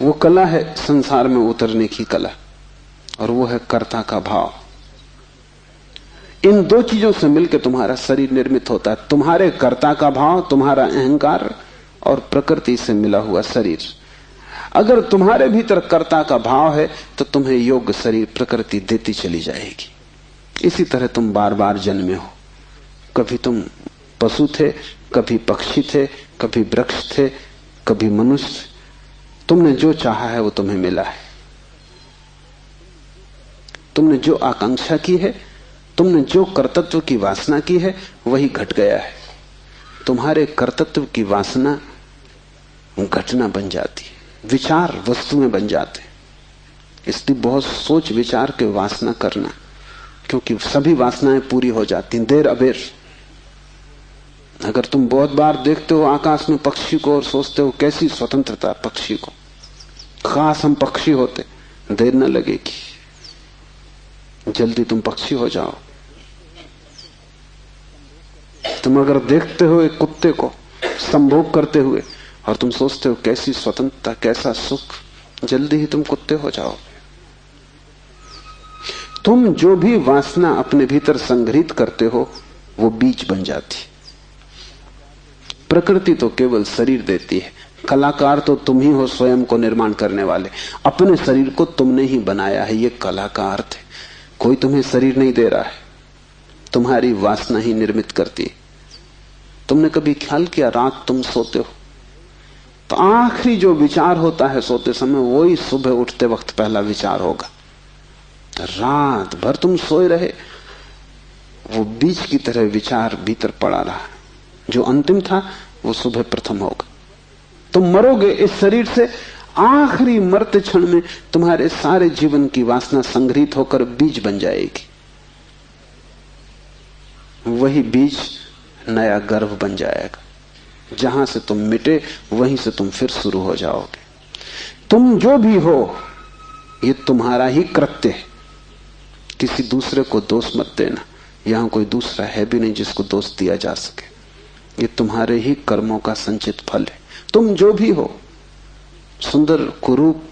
वो कला है संसार में उतरने की कला, और वो है कर्ता का भाव। इन दो चीजों से मिलकर तुम्हारा शरीर निर्मित होता है। तुम्हारे कर्ता का भाव, तुम्हारा अहंकार, और प्रकृति से मिला हुआ शरीर। अगर तुम्हारे भीतर कर्ता का भाव है तो तुम्हें योग्य शरीर प्रकृति देती चली जाएगी। इसी तरह तुम बार बार जन्मे हो। कभी तुम पशु थे, कभी पक्षी थे, कभी वृक्ष थे, कभी मनुष्य। तुमने जो चाहा है वो तुम्हें मिला है। तुमने जो आकांक्षा की है, तुमने जो कर्तृत्व की वासना की है, वही घट गया है। तुम्हारे कर्तृत्व की वासना घटना बन जाती है, विचार वस्तुएं बन जाते। इसलिए बहुत सोच विचार के वासना करना, क्योंकि सभी वासनाएं पूरी हो जाती हैं देर अबेर। अगर तुम बहुत बार देखते हो आकाश में पक्षी को और सोचते हो कैसी स्वतंत्रता पक्षी को, खास हम पक्षी होते, देर न लगेगी, जल्दी तुम पक्षी हो जाओ। तुम अगर देखते हो एक कुत्ते को संभोग करते हुए और तुम सोचते हो कैसी स्वतंत्रता, कैसा सुख, जल्दी ही तुम कुत्ते हो जाओ। तुम जो भी वासना अपने भीतर संग्रहित करते हो वो बीज बन जाती। प्रकृति तो केवल शरीर देती है, कलाकार तो तुम ही हो, स्वयं को निर्माण करने वाले। अपने शरीर को तुमने ही बनाया है, ये कला का अर्थ है। कोई तुम्हें शरीर नहीं दे रहा है, तुम्हारी वासना ही निर्मित करती है। तुमने कभी ख्याल किया, रात तुम सोते हो तो आखिरी जो विचार होता है सोते समय, वही सुबह उठते वक्त पहला विचार होगा। रात भर तुम सोए रहे, वो बीज की तरह विचार भीतर पड़ा रहा, जो अंतिम था वो सुबह प्रथम होगा। तुम मरोगे इस शरीर से, आखिरी मरते क्षण में तुम्हारे सारे जीवन की वासना संग्रहित होकर बीज बन जाएगी। वही बीज नया गर्भ बन जाएगा। जहां से तुम मिटे वहीं से तुम फिर शुरू हो जाओगे। तुम जो भी हो ये तुम्हारा ही कृत्य है, किसी दूसरे को दोष मत देना। यहां कोई दूसरा है भी नहीं जिसको दोष दिया जा सके। ये तुम्हारे ही कर्मों का संचित फल है। तुम जो भी हो, सुंदर कुरूप,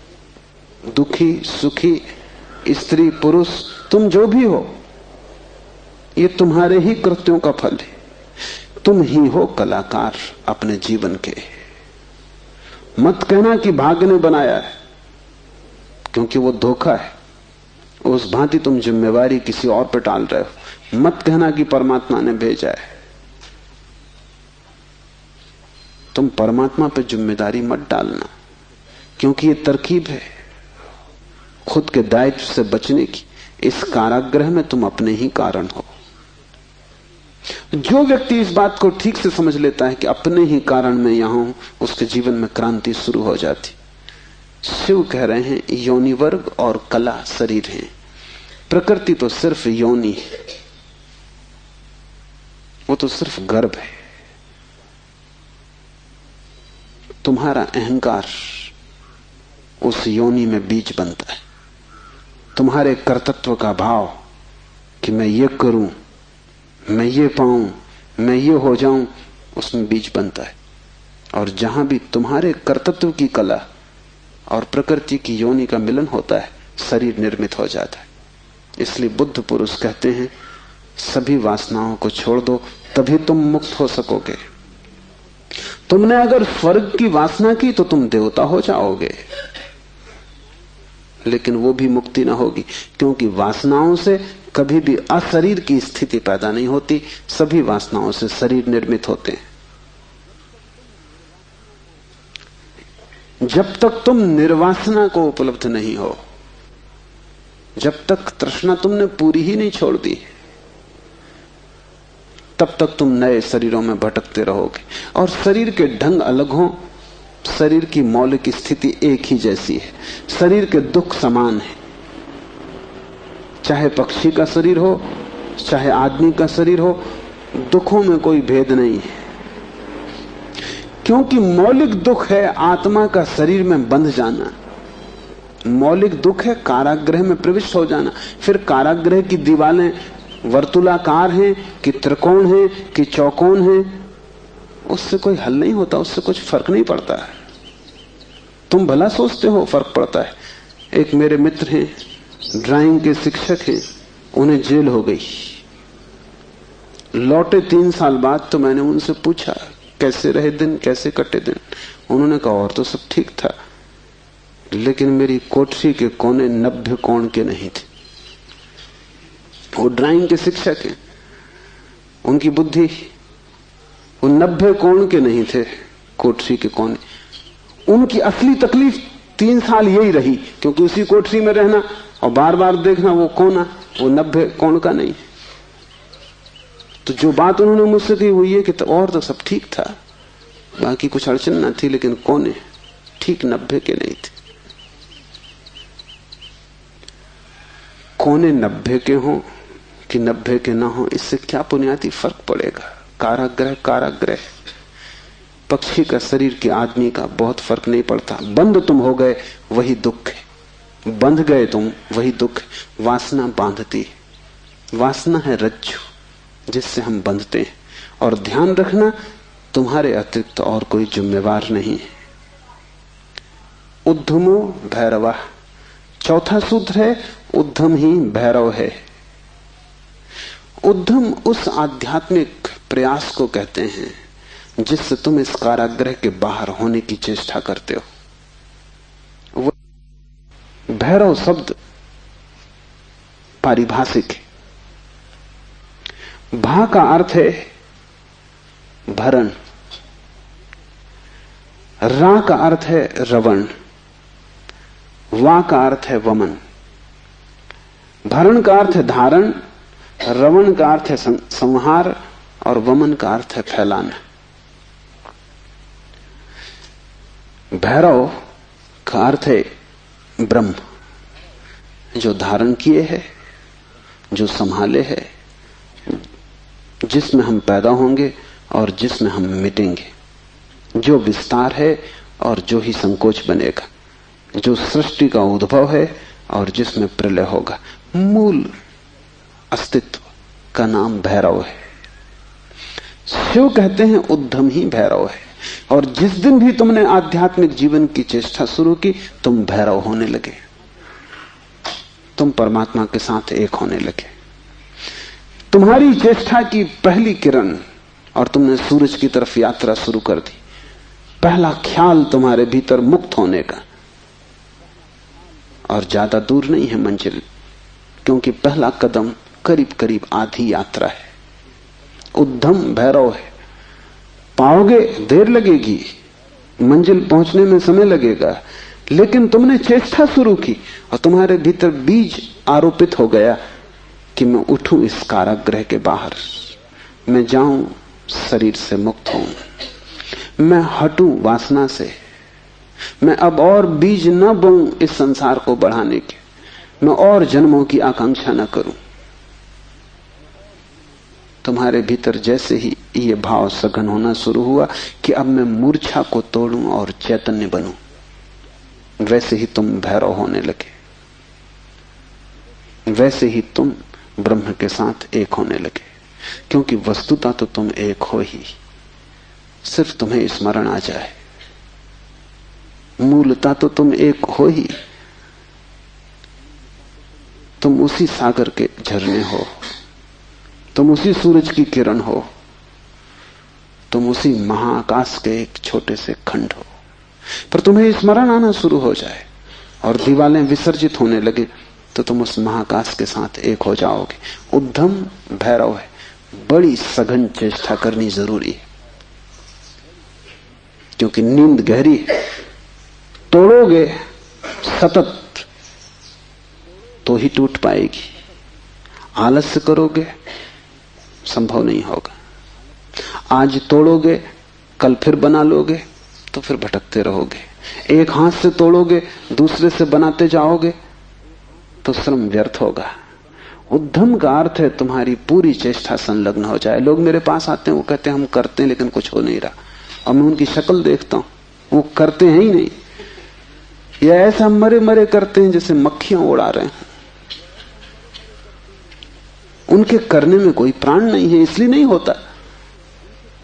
दुखी सुखी, स्त्री पुरुष, तुम जो भी हो, ये तुम्हारे ही कृत्यों का फल है। तुम ही हो कलाकार अपने जीवन के। मत कहना कि भाग्य ने बनाया है, क्योंकि वो धोखा है। उस भांति तुम जिम्मेवारी किसी और पर टाल रहे हो। मत कहना कि परमात्मा ने भेजा है। तुम परमात्मा पर जिम्मेदारी मत डालना, क्योंकि ये तरकीब है खुद के दायित्व से बचने की। इस कारागृह में तुम अपने ही कारण हो। जो व्यक्ति इस बात को ठीक से समझ लेता है कि अपने ही कारण मैं यहां हूं, उसके जीवन में क्रांति शुरू हो जाती। शिव कह रहे हैं योनि वर्ग और कला शरीर है। प्रकृति तो सिर्फ योनि है, वो तो सिर्फ गर्भ है। तुम्हारा अहंकार उस योनि में बीज बनता है। तुम्हारे कर्तृत्व का भाव कि मैं ये करूं, मैं ये पाऊं, मैं ये हो जाऊं, उसमें बीज बनता है। और जहां भी तुम्हारे कर्तृत्व की कला और प्रकृति की योनि का मिलन होता है, शरीर निर्मित हो जाता है। इसलिए बुद्ध पुरुष कहते हैं सभी वासनाओं को छोड़ दो, तभी तुम मुक्त हो सकोगे। तुमने अगर स्वर्ग की वासना की तो तुम देवता हो जाओगे, लेकिन वो भी मुक्ति ना होगी, क्योंकि वासनाओं से कभी भी अशरीर की स्थिति पैदा नहीं होती। सभी वासनाओं से शरीर निर्मित होते हैं। जब तक तुम निर्वासना को उपलब्ध नहीं हो, जब तक तृष्णा तुमने पूरी ही नहीं छोड़ दी, तब तक तुम नए शरीरों में भटकते रहोगे। और शरीर के ढंग अलग हों, शरीर की मौलिक स्थिति एक ही जैसी है। शरीर के दुख समान है, चाहे पक्षी का शरीर हो चाहे आदमी का शरीर हो, दुखों में कोई भेद नहीं है। क्योंकि मौलिक दुख है आत्मा का शरीर में बंध जाना। मौलिक दुख है कारागृह में प्रविष्ट हो जाना। फिर कारागृह की दीवारें वर्तुलाकार हैं कि त्रिकोण हैं कि चौकोन हैं, उससे कोई हल नहीं होता, उससे कुछ फर्क नहीं पड़ता है। तुम भला सोचते हो फर्क पड़ता है। एक मेरे मित्र हैं, ड्राइंग के शिक्षक हैं, उन्हें जेल हो गई। लौटे 3 साल बाद तो मैंने उनसे पूछा कैसे रहे दिन, कैसे कटे दिन। उन्होंने कहा और तो सब ठीक था, लेकिन मेरी कोठरी के कोने 90 कोण के नहीं थे। वो ड्राइंग के शिक्षक हैं, उनकी बुद्धि, वो 90 कोण के नहीं थे कोठरी के कोने। उनकी असली तकलीफ 3 साल यही रही, क्योंकि उसी कोठरी में रहना और बार बार देखना वो कोना, वो 90 कोण का नहीं। तो जो बात उन्होंने मुझसे कही वो ये कि तो और तो सब ठीक था, बाकी कुछ अड़चन ना थी, लेकिन कोने ठीक 90 के नहीं थे। कोने 90 के हों कि 90 के ना हो, इससे क्या बुनियादी फर्क पड़ेगा। कारागृह कारागृह, पक्षी का शरीर के आदमी का बहुत फर्क नहीं पड़ता। बंद तुम हो गए वही दुख है, बंध गए तुम वही दुख है। वासना बांधती है, वासना है रज्जु, जिससे हम बंधते हैं। और ध्यान रखना, तुम्हारे अतिरिक्त और कोई जिम्मेवार नहीं है। उद्धमो भैरवा, चौथा सूत्र है उद्धम ही भैरव है। उद्धम उस आध्यात्मिक प्रयास को कहते हैं जिससे तुम इस कारागृह के बाहर होने की चेष्टा करते हो। भैरव शब्द पारिभाषिक है। भा का अर्थ है भरण, रा का अर्थ है रवण, वा का अर्थ है वमन। भरण का अर्थ है धारण, रवण का अर्थ है संहार और वमन का अर्थ है फैलाना। भैरव का अर्थ है ब्रह्म, जो धारण किए है, जो संभाले है, जिसमें हम पैदा होंगे और जिसमें हम मिटेंगे, जो विस्तार है और जो ही संकोच बनेगा, जो सृष्टि का उद्भव है और जिसमें प्रलय होगा। मूल अस्तित्व का नाम भैरव है। शिव कहते हैं उद्धम ही भैरव है। और जिस दिन भी तुमने आध्यात्मिक जीवन की चेष्टा शुरू की, तुम भैरव होने लगे, तुम परमात्मा के साथ एक होने लगे। तुम्हारी चेष्टा की पहली किरण और तुमने सूरज की तरफ यात्रा शुरू कर दी। पहला ख्याल तुम्हारे भीतर मुक्त होने का, और ज्यादा दूर नहीं है मंजिल, क्योंकि पहला कदम करीब करीब आधी यात्रा है। उद्धम भैरव है। पाओगे, देर लगेगी, मंजिल पहुंचने में समय लगेगा, लेकिन तुमने चेष्टा शुरू की और तुम्हारे भीतर बीज आरोपित हो गया कि मैं उठूं इस कारागृह के बाहर, मैं जाऊं शरीर से मुक्त हूं, मैं हटूं वासना से, मैं अब और बीज न बोऊं इस संसार को बढ़ाने के, मैं और जन्मों की आकांक्षा न करूं। तुम्हारे भीतर जैसे ही ये भाव सघन होना शुरू हुआ कि अब मैं मूर्छा को तोड़ूं और चैतन्य बनूं, वैसे ही तुम भैरव होने लगे, वैसे ही तुम ब्रह्म के साथ एक होने लगे। क्योंकि वस्तुतः तो तुम एक हो ही, सिर्फ तुम्हें स्मरण आ जाए। मूलतः तो तुम एक हो ही, तुम उसी सागर के झरने हो, तुम उसी सूरज की किरण हो, तुम उसी महाआकाश के एक छोटे से खंड हो। पर तुम्हें स्मरण आना शुरू हो जाए और दीवालें विसर्जित होने लगे तो तुम उस महाकाश के साथ एक हो जाओगे। उद्धम भैरव है। बड़ी सघन चेष्टा करनी जरूरी है, क्योंकि नींद गहरी है। तोड़ोगे सतत तो ही टूट पाएगी, आलस्य करोगे संभव नहीं होगा। आज तोड़ोगे, कल फिर बना लोगे तो फिर भटकते रहोगे। एक हाथ से तोड़ोगे, दूसरे से बनाते जाओगे तो श्रम व्यर्थ होगा। उद्यम का अर्थ है तुम्हारी पूरी चेष्टा संलग्न हो जाए। लोग मेरे पास आते हैं, वो कहते हैं हम करते हैं लेकिन कुछ हो नहीं रहा, और मैं उनकी शक्ल देखता हूं, वो करते हैं ही नहीं, या ऐसा मरे मरे करते हैं जैसे मक्खियां उड़ा रहे हैं। उनके करने में कोई प्राण नहीं है, इसलिए नहीं होता।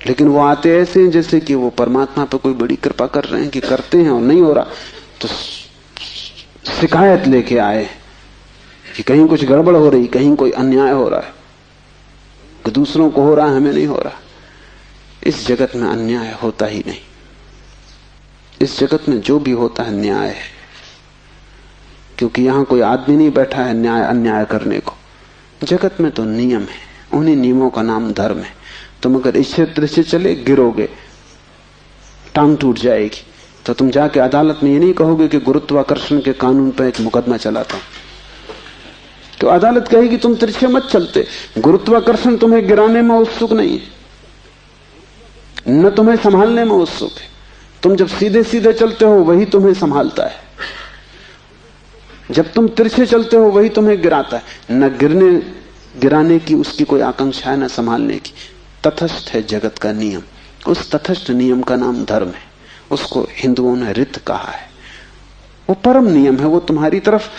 लेकिन वो आते ऐसे हैं जैसे कि वो परमात्मा पर कोई बड़ी कृपा कर रहे हैं कि करते हैं और नहीं हो रहा, तो शिकायत लेके आए कि कहीं कुछ गड़बड़ हो रही, कहीं कोई अन्याय हो रहा है, कि दूसरों को हो रहा है हमें नहीं हो रहा। इस जगत में अन्याय होता ही नहीं। इस जगत में जो भी होता है न्याय है, क्योंकि यहां कोई आदमी नहीं बैठा है न्याय अन्याय करने को। जगत में तो नियम है, उन्हीं नियमों का नाम धर्म है। तुम अगर इस क्षेत्र से चले गिरोगे, टांग टूट जाएगी, तो तुम जाके अदालत में ये नहीं कहोगे कि गुरुत्वाकर्षण के कानून पर एक मुकदमा चलाता हूं, तो अदालत कहेगी तुम तिरछे मत चलते। गुरुत्वाकर्षण तुम्हें गिराने में उत्सुक नहीं है, न तुम्हें संभालने में उत्सुक है। तुम जब सीधे सीधे चलते हो वही तुम्हें संभालता है, जब तुम तिरछे चलते हो वही तुम्हें गिराता है। न गिराने की उसकी कोई आकांक्षा है, न संभालने की। तटस्थ है जगत का नियम। उस तटस्थ नियम का नाम धर्म है। उसको हिंदुओं ने रित कहा है। वो परम नियम है। वो तुम्हारी तरफ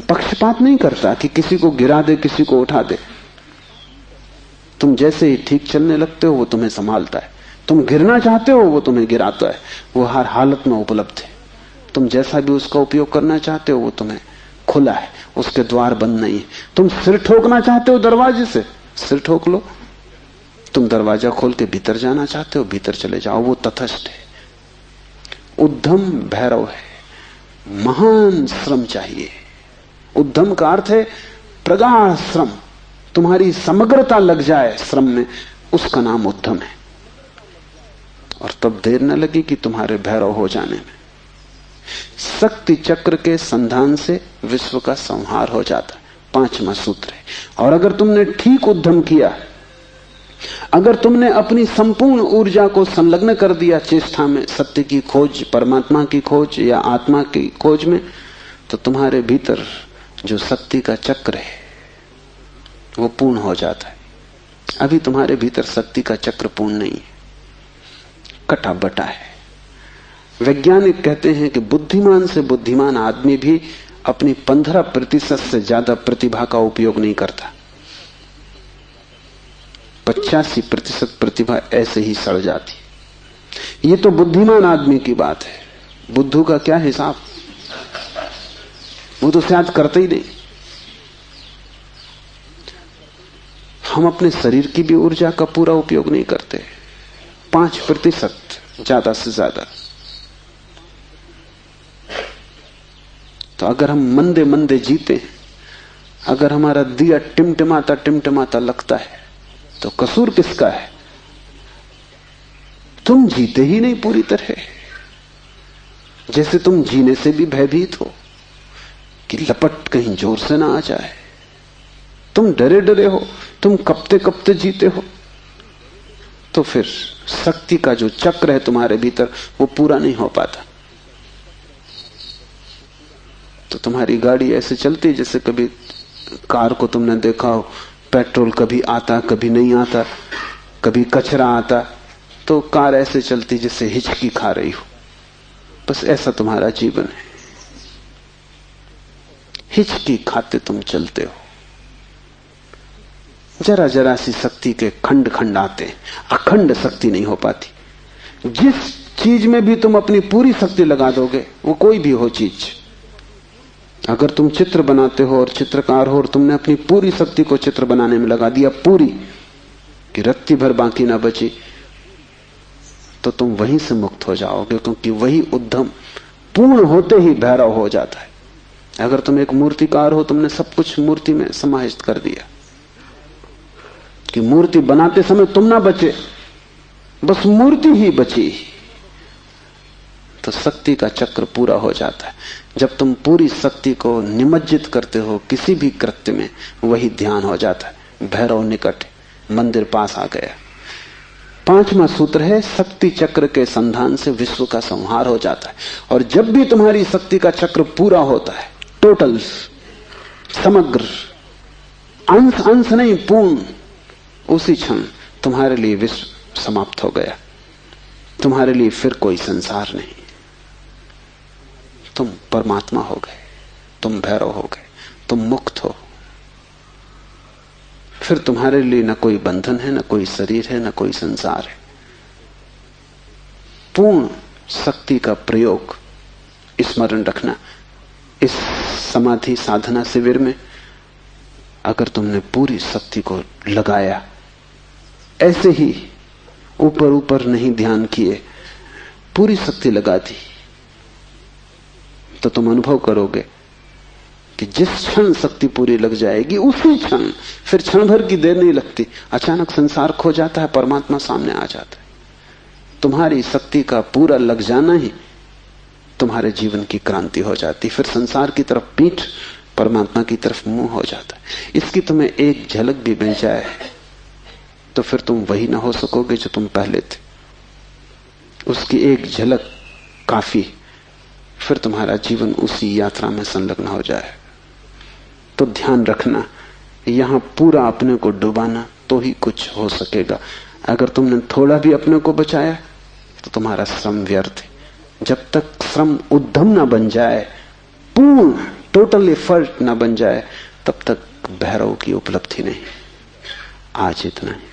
पक्षपात नहीं करता कि किसी को गिरा दे, किसी को उठा दे। तुम जैसे ही ठीक चलने लगते हो वो तुम्हें संभालता है। तुम गिरना चाहते हो वो तुम्हें गिराता है। वो हर हालत में उपलब्ध है। तुम जैसा भी उसका उपयोग करना चाहते हो वो तुम्हें खुला है, उसके द्वार बंद नहीं है। तुम सिर ठोकना चाहते हो दरवाजे से, सिर ठोक लो। तुम दरवाजा खोल के भीतर जाना चाहते हो, भीतर चले जाओ, वो तटस्थ है। उद्यम भैरव है, महान श्रम चाहिए। उद्यम का अर्थ है प्रगाढ़ श्रम, तुम्हारी समग्रता लग जाए श्रम में, उसका नाम उद्यम है। और तब देर न लगी कि तुम्हारे भैरव हो जाने में। शक्ति चक्र के संधान से विश्व का संहार हो जाता है, 5वां सूत्र है। और अगर तुमने ठीक उद्यम किया, अगर तुमने अपनी संपूर्ण ऊर्जा को संलग्न कर दिया चेष्टा में, सत्य की खोज, परमात्मा की खोज या आत्मा की खोज में, तो तुम्हारे भीतर जो शक्ति का चक्र है वो पूर्ण हो जाता है। अभी तुम्हारे भीतर शक्ति का चक्र पूर्ण नहीं है, कटा बटा है। वैज्ञानिक कहते हैं कि बुद्धिमान से बुद्धिमान आदमी भी अपनी 15% से ज्यादा प्रतिभा का उपयोग नहीं करता। 85% प्रतिभा ऐसे ही सड़ जाती। ये तो बुद्धिमान आदमी की बात है। बुद्धू का क्या हिसाब, वो तो शायद करते ही नहीं। हम अपने शरीर की भी ऊर्जा का पूरा उपयोग नहीं करते, 5% ज्यादा से ज्यादा। तो अगर हम मंदे मंदे जीते, अगर हमारा दिया टिमटिमाता टिमटिमाता लगता है, तो कसूर किसका है? तुम जीते ही नहीं पूरी तरह। जैसे तुम जीने से भी भयभीत हो कि लपट कहीं जोर से ना आ जाए। तुम डरे डरे हो, तुम कपते कपते जीते हो। तो फिर शक्ति का जो चक्र है तुम्हारे भीतर वो पूरा नहीं हो पाता। तो तुम्हारी गाड़ी ऐसे चलती है जैसे कभी कार को तुमने देखा हो, पेट्रोल कभी आता कभी नहीं आता, कभी कचरा आता, तो कार ऐसे चलती जैसे हिचकी खा रही हो। बस ऐसा तुम्हारा जीवन है, हिचकी खाते तुम चलते हो। जरा जरा सी शक्ति के खंड खंड आते हैं, अखंड शक्ति नहीं हो पाती। जिस चीज में भी तुम अपनी पूरी शक्ति लगा दोगे, वो कोई भी हो चीज, अगर तुम चित्र बनाते हो और चित्रकार हो और तुमने अपनी पूरी शक्ति को चित्र बनाने में लगा दिया, पूरी कि रत्ती भर बाकी ना बची, तो तुम वहीं से मुक्त हो जाओगे, क्योंकि वही उद्यम पूर्ण होते ही भैरव हो जाता है। अगर तुम एक मूर्तिकार हो, तुमने सब कुछ मूर्ति में समाहित कर दिया कि मूर्ति बनाते समय तुम ना बचे, बस मूर्ति ही बची, तो शक्ति का चक्र पूरा हो जाता है। जब तुम पूरी शक्ति को निमज्जित करते हो किसी भी कृत्य में, वही ध्यान हो जाता है। भैरव निकट, मंदिर पास आ गया। 5वां सूत्र है, शक्ति चक्र के संधान से विश्व का संहार हो जाता है। और जब भी तुम्हारी शक्ति का चक्र पूरा होता है, टोटल, समग्र, अंश अंश नहीं, पूर्ण, उसी क्षण तुम्हारे लिए विश्व समाप्त हो गया। तुम्हारे लिए फिर कोई संसार नहीं, तुम परमात्मा हो गए, तुम भैरव हो गए, तुम मुक्त हो। फिर तुम्हारे लिए न कोई बंधन है, न कोई शरीर है, न कोई संसार है। पूर्ण शक्ति का प्रयोग स्मरण रखना। इस समाधि साधना शिविर में अगर तुमने पूरी शक्ति को लगाया, ऐसे ही ऊपर ऊपर नहीं ध्यान किए, पूरी शक्ति लगा दी, तो तुम अनुभव करोगे कि जिस क्षण शक्ति पूरी लग जाएगी, उसी क्षण, फिर क्षण भर की देर नहीं लगती, अचानक संसार खो जाता है, परमात्मा सामने आ जाता है। तुम्हारी शक्ति का पूरा लग जाना ही तुम्हारे जीवन की क्रांति हो जाती। फिर संसार की तरफ पीठ, परमात्मा की तरफ मुंह हो जाता है। इसकी तुम्हें एक झलक भी मिल जाए तो फिर तुम वही ना हो सकोगे जो तुम पहले थे। उसकी एक झलक काफी, फिर तुम्हारा जीवन उसी यात्रा में संलग्न हो जाए। तो ध्यान रखना, यहां पूरा अपने को डुबाना तो ही कुछ हो सकेगा। अगर तुमने थोड़ा भी अपने को बचाया तो तुम्हारा श्रम व्यर्थ है। जब तक श्रम उद्यम ना बन जाए, पूर्ण टोटल एफर्ट ना बन जाए, तब तक भैरव की उपलब्धि नहीं। आज इतना ही।